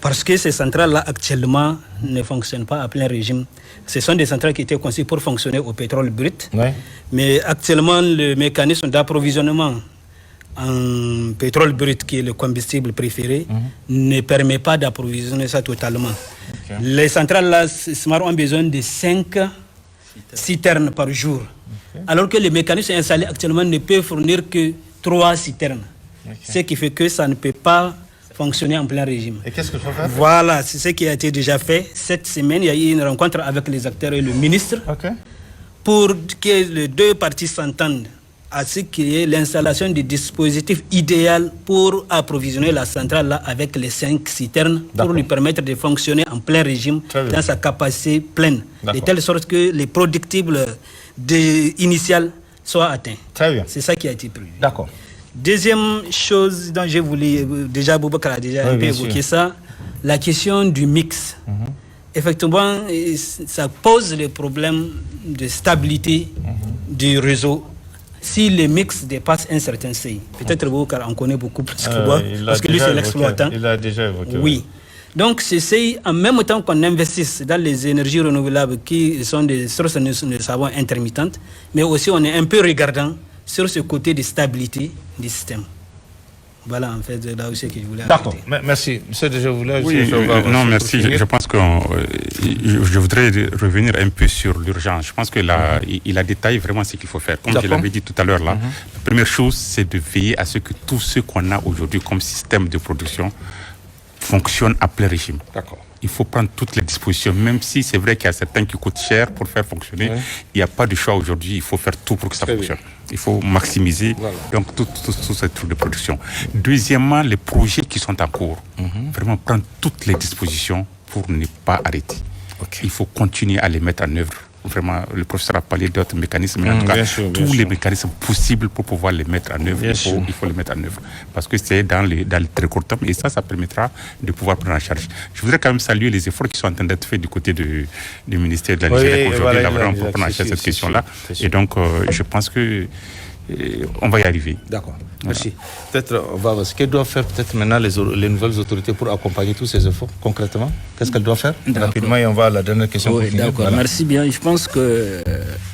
Parce que ces centrales-là, actuellement, ne fonctionnent pas à plein régime. Ce sont des centrales qui étaient conçues pour fonctionner au pétrole brut. Mais actuellement, le mécanisme d'approvisionnement en pétrole brut, qui est le combustible préféré, ne permet pas d'approvisionner ça totalement. Les centrales-là, SMART, ont besoin de 5 citernes par jour. Alors que le mécanisme installé actuellement ne peut fournir que 3 citernes. Ce qui fait que ça ne peut pas fonctionner en plein régime. Et qu'est-ce qu'il faut faire? Voilà, c'est ce qui a été déjà fait. Cette semaine, il y a eu une rencontre avec les acteurs et le ministre pour que les deux parties s'entendent à ce qu'il y ait l'installation du dispositif idéal pour approvisionner la centrale là avec les 5 citernes pour lui permettre de fonctionner en plein régime dans sa capacité pleine, de telle sorte que les productibles initiales soient atteints. Très bien. C'est ça qui a été prévu. D'accord. Deuxième chose dont je voulais, déjà Boubacar a déjà un peu évoqué ça, la question du mix. Effectivement, ça pose le problème de stabilité du réseau. Si les mix dépassent un certain seuil, peut-être Boubacar en connaît beaucoup plus que moi, parce que lui c'est l'exploitant. Il a déjà évoqué. Oui. Donc ce seuil, en même temps qu'on investisse dans les énergies renouvelables qui sont des sources, nous savons, intermittentes, mais aussi on est un peu regardant sur ce côté de stabilité du système. Voilà en fait là aussi que je voulais ajouter. D'accord, merci. Monsieur, je voulais... non, merci. Je pense que je voudrais revenir un peu sur l'urgence. Je pense qu'il a détaillé vraiment ce qu'il faut faire. Comme je l'avais dit tout à l'heure, la première chose, c'est de veiller à ce que tout ce qu'on a aujourd'hui comme système de production fonctionne à plein régime. D'accord. il faut prendre toutes les dispositions, même si c'est vrai qu'il y a certains qui coûtent cher pour faire fonctionner. Il n'y a pas de choix aujourd'hui, il faut faire tout pour que ça fonctionne. Il faut maximiser donc tous ces trucs de production. Deuxièmement, les projets qui sont en cours, vraiment prendre toutes les dispositions pour ne pas arrêter. Il faut continuer à les mettre en œuvre. Vraiment, le professeur a parlé d'autres mécanismes, mais en tout cas, tous les mécanismes possibles pour pouvoir les mettre en œuvre, il faut les mettre en œuvre. Parce que c'est dans le très court terme, et ça permettra de pouvoir prendre en charge. Je voudrais quand même saluer les efforts qui sont en train d'être faits du côté du ministère de la Nigeria aujourd'hui, pour prendre en charge cette question-là. Et donc, je pense que on va y arriver. D'accord, merci. Peut-être, on va voir ce qu'elles doivent faire peut-être maintenant les nouvelles autorités pour accompagner tous ces efforts concrètement. Qu'est-ce qu'elles doivent faire rapidement, et on va à la dernière question. Oui, d'accord, merci bien. Je pense que,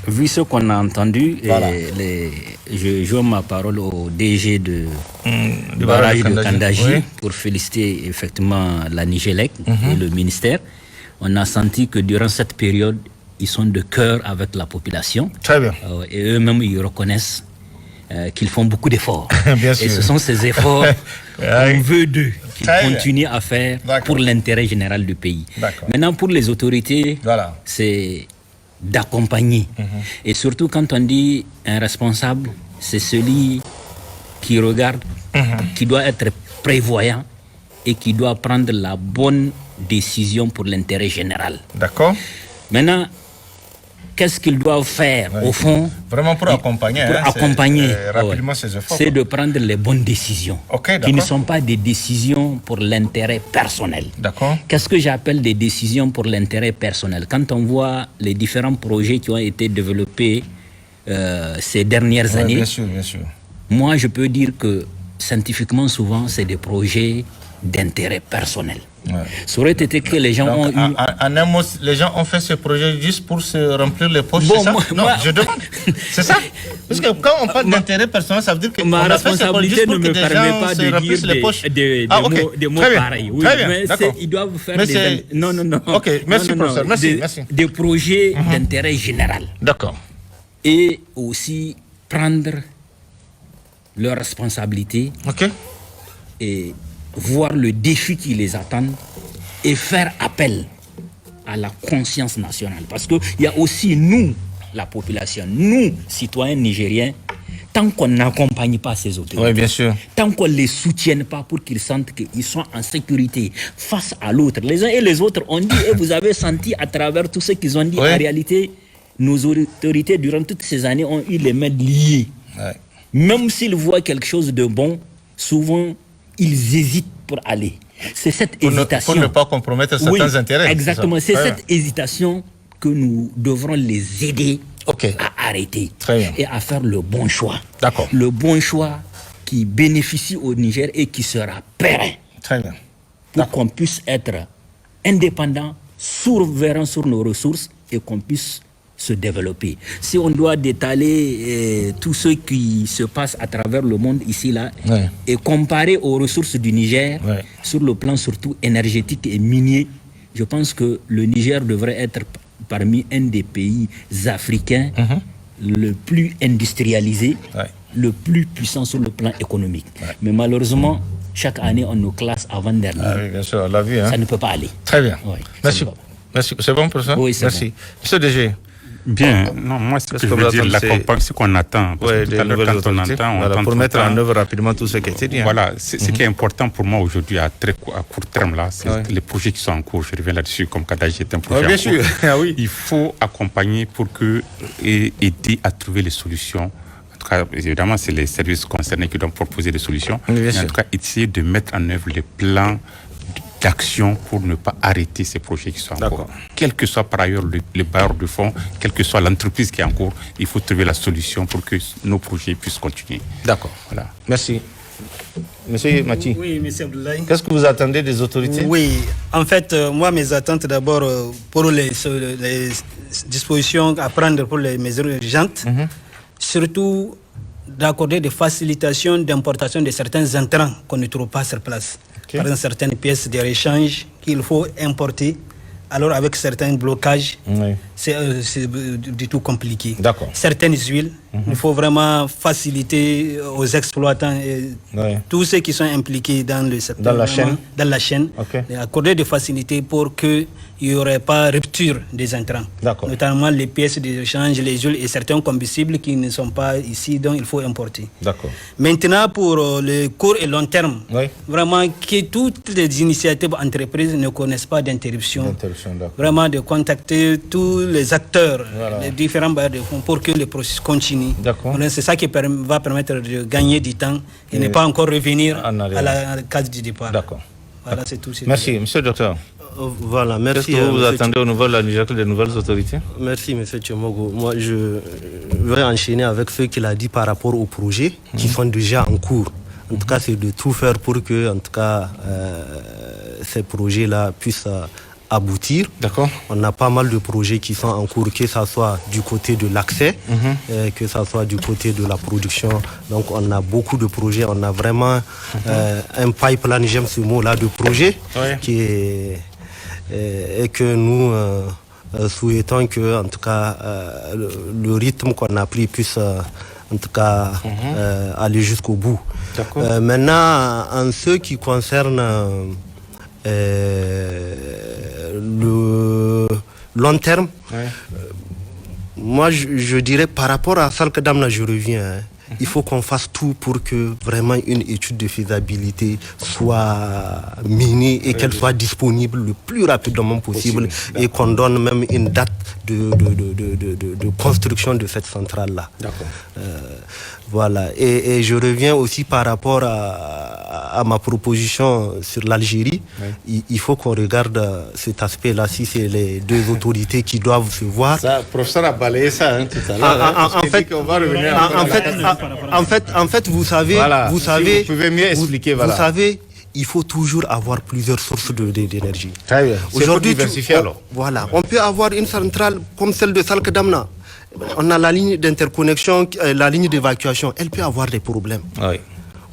vu ce qu'on a entendu, je joue ma parole au DG du barrage de Kandaji pour féliciter effectivement la Nigélec et le ministère. On a senti que durant cette période, ils sont de cœur avec la population. Très bien. Et eux-mêmes, ils reconnaissent qu'ils font beaucoup d'efforts. Bien sûr. Et ce sont ces efforts qu'on veut d'eux, qu'ils continuent à faire pour l'intérêt général du pays. Maintenant, pour les autorités, c'est d'accompagner. Et surtout, quand on dit un responsable, c'est celui qui regarde, qui doit être prévoyant et qui doit prendre la bonne décision pour l'intérêt général. D'accord. Maintenant, qu'est-ce qu'ils doivent faire au fond? Vraiment pour accompagner, rapidement ces efforts. C'est de prendre les bonnes décisions, qui ne sont pas des décisions pour l'intérêt personnel. D'accord. Qu'est-ce que j'appelle des décisions pour l'intérêt personnel? Quand on voit les différents projets qui ont été développés ces dernières années, bien sûr. Moi, je peux dire que scientifiquement, souvent, c'est des projets d'intérêt personnel. Ça aurait été que les gens ont eu... En un mot, les gens ont fait ce projet juste pour se remplir les poches, c'est ça? Non, je demande. C'est ça? Parce que quand on parle d'intérêt personnel, ça veut dire que ma responsabilité ne me permet pas de dire des mots pareils. Oui, mais ils doivent faire des... Non. Ok, merci professeur, merci. Des projets d'intérêt général. D'accord. Et aussi prendre leurs responsabilités et voir le défi qui les attend et faire appel à la conscience nationale. Parce qu'il y a aussi nous, la population, nous, citoyens nigériens, tant qu'on n'accompagne pas ces autorités, bien sûr. Tant qu'on ne les soutienne pas pour qu'ils sentent qu'ils sont en sécurité face à l'autre. Les uns et les autres ont dit, et vous avez senti à travers tout ce qu'ils ont dit, en réalité, nos autorités, durant toutes ces années, ont eu les mains liées. Même s'ils voient quelque chose de bon, souvent, ils hésitent pour aller. C'est cette hésitation. Pour ne pas compromettre certains intérêts. Exactement. C'est cette hésitation que nous devrons les aider à arrêter et à faire le bon choix. D'accord. Le bon choix qui bénéficie au Niger et qui sera pérenne. Très bien. Pour qu'on puisse être indépendant, souverain sur nos ressources et qu'on puisse se développer. Si on doit détaler tout ce qui se passe à travers le monde ici là et comparer aux ressources du Niger sur le plan surtout énergétique et minier, je pense que le Niger devrait être parmi un des pays africains le plus industrialisé, le plus puissant sur le plan économique. Mais malheureusement, chaque année on nous classe avant-dernier. Oui, bien sûr, on l'a vu. Ça ne peut pas aller. Très bien. Merci. Merci. C'est bon pour ça? Oui, c'est bon. Monsieur DG. Bien, non, moi ce que je veux dire, ce qu'on attend, parce que tout à l'heure quand on entend pour mettre en œuvre rapidement tout ce qui a été dit. Voilà, ce qui est important pour moi aujourd'hui à court terme là, c'est les projets qui sont en cours. Je reviens là-dessus, comme Kandaji est un projet bien en cours. sûr. Il faut accompagner pour aider à trouver les solutions. En tout cas, évidemment, c'est les services concernés qui doivent proposer des solutions. Mais en tout cas, essayer de mettre en œuvre les plans d'action pour ne pas arrêter ces projets qui sont en cours. Quel que soit par ailleurs le bailleur de fonds, quelle que soit l'entreprise qui est en cours, il faut trouver la solution pour que nos projets puissent continuer. D'accord. Voilà. Merci. Monsieur Mati. Oui, monsieur Abdoulaye. Qu'est-ce que vous attendez des autorités? Oui, en fait, moi, mes attentes d'abord pour les dispositions à prendre pour les mesures urgentes, surtout d'accorder des facilitations d'importation de certains intrants qu'on ne trouve pas sur place. Par exemple, certaines pièces de réchange qu'il faut importer, alors avec certains blocages, c'est du tout compliqué. D'accord. Certaines huiles, Il faut vraiment faciliter aux exploitants et tous ceux qui sont impliqués dans le secteur, dans la chaîne, et accorder des facilités pour qu'il n'y aurait pas rupture des intrants, notamment les pièces d'échange, les huiles et certains combustibles qui ne sont pas ici, donc il faut importer. Maintenant, pour le court et long terme, vraiment que toutes les initiatives entreprises ne connaissent pas d'interruption, vraiment de contacter tous les acteurs, les différents bailleurs de fonds pour que le processus continue. C'est ça qui va permettre de gagner du temps et ne pas encore revenir à la case du départ. Voilà, c'est tout. Merci, monsieur le docteur. Voilà, merci. Qu'est-ce que vous attendez aux nouvelles autorités? Merci, monsieur Tchemogo. Moi, je vais enchaîner avec ce qu'il a dit par rapport aux projets qui sont déjà en cours. En tout cas, c'est de tout faire pour que, en tout cas, ces projets-là puissent aboutir. On a pas mal de projets qui sont en cours, que ce soit du côté de l'accès, que ce soit du côté de la production. Donc on a beaucoup de projets, on a vraiment un pipeline, j'aime ce mot-là, de projets qui est, et que nous souhaitons que, en tout cas, le rythme qu'on a pris puisse en tout cas aller jusqu'au bout. Maintenant, en ce qui concerne le long terme, moi je dirais par rapport à Salkadamna, je reviens, il faut qu'on fasse tout pour que vraiment une étude de faisabilité soit menée et qu'elle soit disponible le plus rapidement possible et qu'on donne même une date de construction de cette centrale-là. Voilà. Et je reviens aussi par rapport à ma proposition sur l'Algérie. Il faut qu'on regarde cet aspect-là, si c'est les deux autorités qui doivent se voir. Ça, le professeur a balayé ça tout à l'heure. En fait, vous savez, vous pouvez mieux expliquer. Vous savez, il faut toujours avoir plusieurs sources d'énergie. Très bien. Aujourd'hui, voilà. On peut avoir une centrale comme celle de Salkadamna. On a la ligne d'interconnexion, la ligne d'évacuation. Elle peut avoir des problèmes.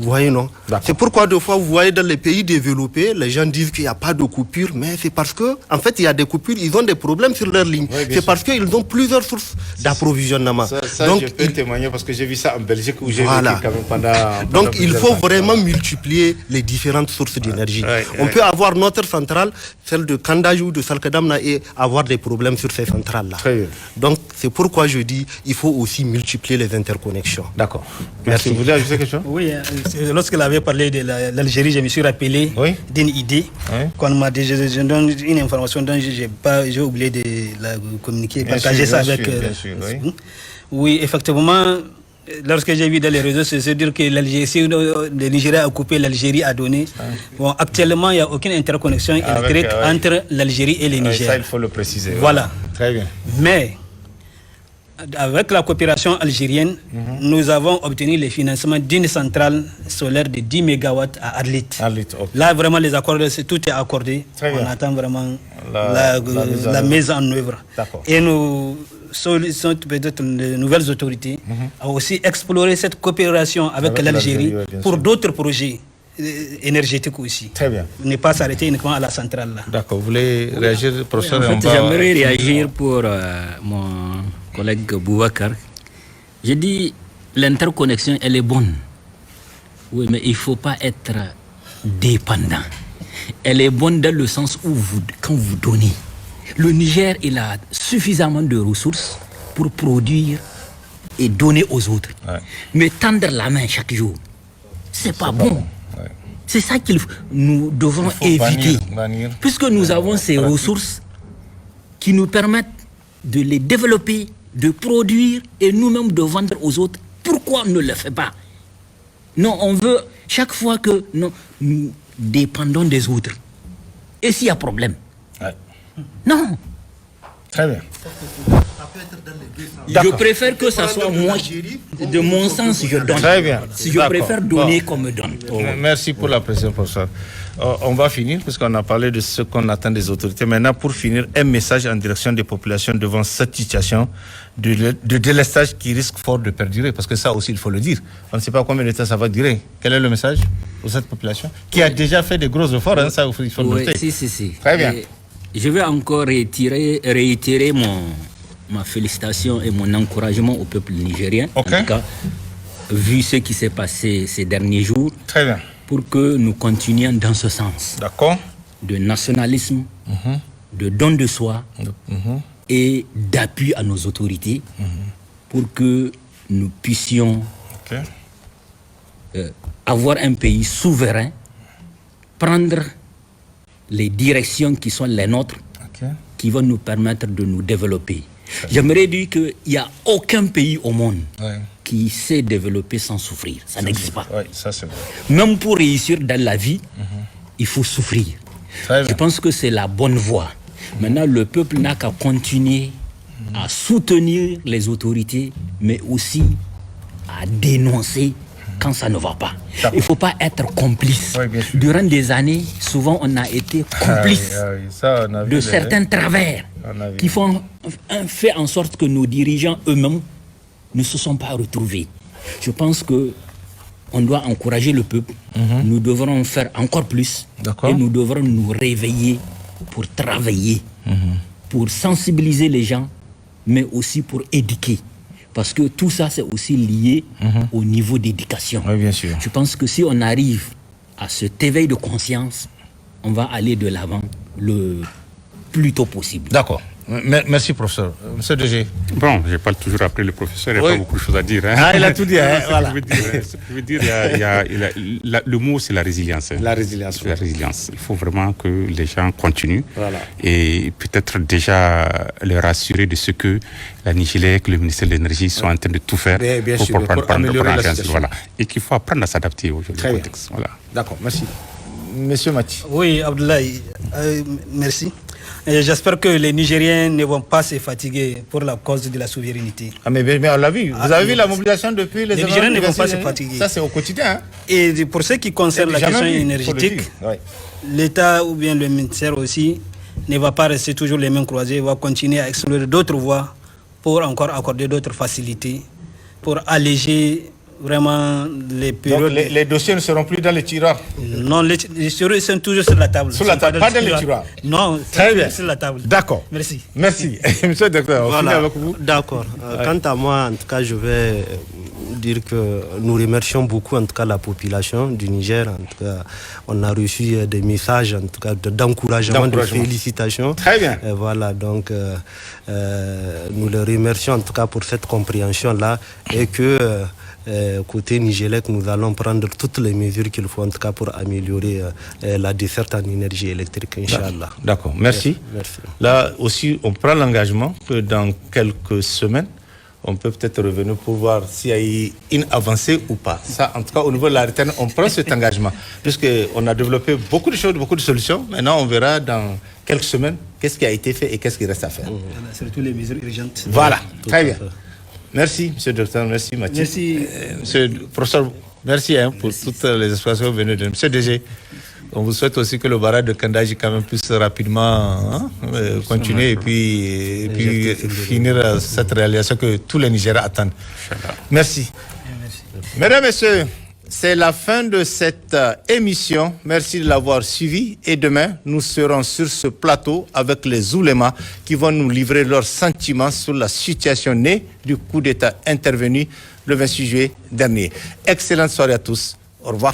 Vous voyez, non? C'est pourquoi, des fois, vous voyez dans les pays développés, les gens disent qu'il n'y a pas de coupure, mais c'est parce que, en fait, il y a des coupures, ils ont des problèmes sur leur ligne. C'est parce qu'ils ont plusieurs sources d'approvisionnement. Donc, je peux témoigner parce que j'ai vu ça en Belgique où j'ai vécu quand même pendant donc, il faut vraiment multiplier les différentes sources d'énergie. On peut avoir notre centrale, celle de Kandaj ou de Salkadamna, et avoir des problèmes sur ces centrales-là. Donc, c'est pourquoi je dis qu'il faut aussi multiplier les interconnexions. D'accord. Merci. Vous voulez ajouter quelque chose? Oui. Lorsqu'il avait parlé de l'Algérie, je me suis rappelé d'une idée. Quand on m'a dit, je donne une information dont j'ai oublié de la communiquer, partager ça avec. Oui, effectivement, lorsque j'ai vu dans les réseaux sociaux dire que le Nigeria a coupé, l'Algérie a donné. Bon, actuellement, il n'y a aucune interconnexion électrique entre l'Algérie et le Niger. Ça, il faut le préciser. Voilà. Très bien. Mais avec la coopération algérienne, nous avons obtenu le financement d'une centrale solaire de 10 MW à Arlit. Là, vraiment, les accords, tout est accordé. On attend vraiment la mise en œuvre. Et nous sollicitons peut-être les nouvelles autorités à aussi explorer cette coopération avec l'Algérie pour d'autres projets énergétiques aussi. Très bien. Ne pas s'arrêter uniquement à la centrale là. D'accord. Vous voulez réagir, professeur? En fait, j'aimerais réagir pour mon collègue Boubacar. J'ai dit l'interconnexion, elle est bonne. Oui, mais il ne faut pas être dépendant. Elle est bonne dans le sens où quand vous donnez. Le Niger, il a suffisamment de ressources pour produire et donner aux autres. Mais tendre la main chaque jour, c'est pas bon. C'est ça que nous devons éviter. Puisque nous avons ces ressources qui nous permettent de les développer, de produire et nous-mêmes de vendre aux autres. Pourquoi on ne le fait pas? Non, on veut chaque fois que nous dépendons des autres. Et s'il y a problème? Non. Très bien. Je préfère que ça soit moi, de mon sens, je donne. Très bien. Si je préfère donner qu'on me donne. Merci pour la précision, professeur. On va finir, puisqu'on a parlé de ce qu'on attend des autorités. Maintenant, pour finir, un message en direction des populations devant cette situation de délestage qui risque fort de perdurer, parce que ça aussi, il faut le dire. On ne sait pas combien de temps ça va durer. Quel est le message pour cette population qui a déjà fait de gros efforts, ça, il faut le noter. Si. Très bien. Je vais encore réitérer ma félicitation et mon encouragement au peuple nigérien. Ok. En tout cas, vu ce qui s'est passé ces derniers jours. Très bien. Pour que nous continuions dans ce sens. D'accord. De nationalisme, de don de soi et d'appui à nos autorités pour que nous puissions avoir un pays souverain, prendre les directions qui sont les nôtres, qui vont nous permettre de nous développer. J'aimerais dire qu'il n'y a aucun pays au monde qui sait développer sans souffrir. Ça n'existe pas. Oui, ça c'est vrai. Même pour réussir dans la vie, il faut souffrir. Je pense que c'est la bonne voie. Maintenant, le peuple n'a qu'à continuer à soutenir les autorités, mais aussi à dénoncer quand ça ne va pas. Il ne faut pas être complice. Durant des années, souvent on a été complice de certains travers qui fait en sorte que nos dirigeants eux-mêmes ne se sont pas retrouvés. Je pense que on doit encourager le peuple. Nous devrons faire encore plus. Et nous devrons nous réveiller pour travailler, pour sensibiliser les gens, mais aussi pour éduquer. Parce que tout ça, c'est aussi lié au niveau d'éducation. Oui, bien sûr. Je pense que si on arrive à cet éveil de conscience, on va aller de l'avant le plus tôt possible. D'accord. Merci, professeur. Monsieur DG. Bon, je parle toujours après le professeur, il n'y a pas beaucoup de choses à dire. Hein. Ah, il a tout dit. Hein, voilà. Je veux dire, le mot, c'est la résilience. Hein. La résilience. La résilience. Il faut vraiment que les gens continuent. Et peut-être déjà leur assurer de ce que la Nigélec, le ministère de l'Énergie sont en train de tout faire pour améliorer la situation. Voilà. Et qu'il faut apprendre à s'adapter au contexte. Voilà. D'accord, merci. Monsieur Mati. Oui, Abdoulaye, merci. J'espère que les Nigériens ne vont pas se fatiguer pour la cause de la souveraineté. Ah mais on l'a vu. Vous avez vu la mobilisation depuis les Nigériens ne vont pas se fatiguer. Ça c'est au quotidien. Hein? Et pour ce qui concerne la question énergétique, l'État ou bien le ministère aussi ne va pas rester toujours les mains croisées, va continuer à explorer d'autres voies pour encore accorder d'autres facilités, pour alléger vraiment les périodes. Donc les dossiers ne seront plus dans les tiroirs. Non, les dossiers sont toujours sur la table. Sur la table, pas dans les tiroirs. Non, très bien. Sur la table. D'accord. Merci. Merci. Monsieur le docteur, on finit avec vous. D'accord. Quant à moi, en tout cas, je vais dire que nous remercions beaucoup, en tout cas, la population du Niger. En tout cas, on a reçu des messages, en tout cas, d'encouragement, de félicitations. Très bien. Et voilà, donc, nous les remercions, en tout cas, pour cette compréhension-là et que... côté Nigélec, nous allons prendre toutes les mesures qu'il faut en tout cas pour améliorer la desserte en énergie électrique, Inch'Allah. D'accord, merci. Merci. Là aussi, on prend l'engagement que dans quelques semaines, on peut peut-être revenir pour voir s'il y a eu une avancée ou pas. Ça, en tout cas, au niveau de la retraite, on prend cet engagement. Puisqu'on a développé beaucoup de choses, beaucoup de solutions. Maintenant, on verra dans quelques semaines qu'est-ce qui a été fait et qu'est-ce qui reste à faire. Surtout les mesures urgentes. Voilà, très bien. Merci, monsieur le docteur, merci Mathieu. Merci. Monsieur le professeur, merci pour toutes les explications venues de monsieur DG. On vous souhaite aussi que le barrage de Kandaji quand même puisse rapidement continuer et puis finir cette réalisation que tous les Nigériens attendent. Merci. Mesdames et messieurs, c'est la fin de cette émission. Merci de l'avoir suivi. Et demain, nous serons sur ce plateau avec les oulémas qui vont nous livrer leurs sentiments sur la situation née du coup d'État intervenu le 26 juillet dernier. Excellente soirée à tous. Au revoir.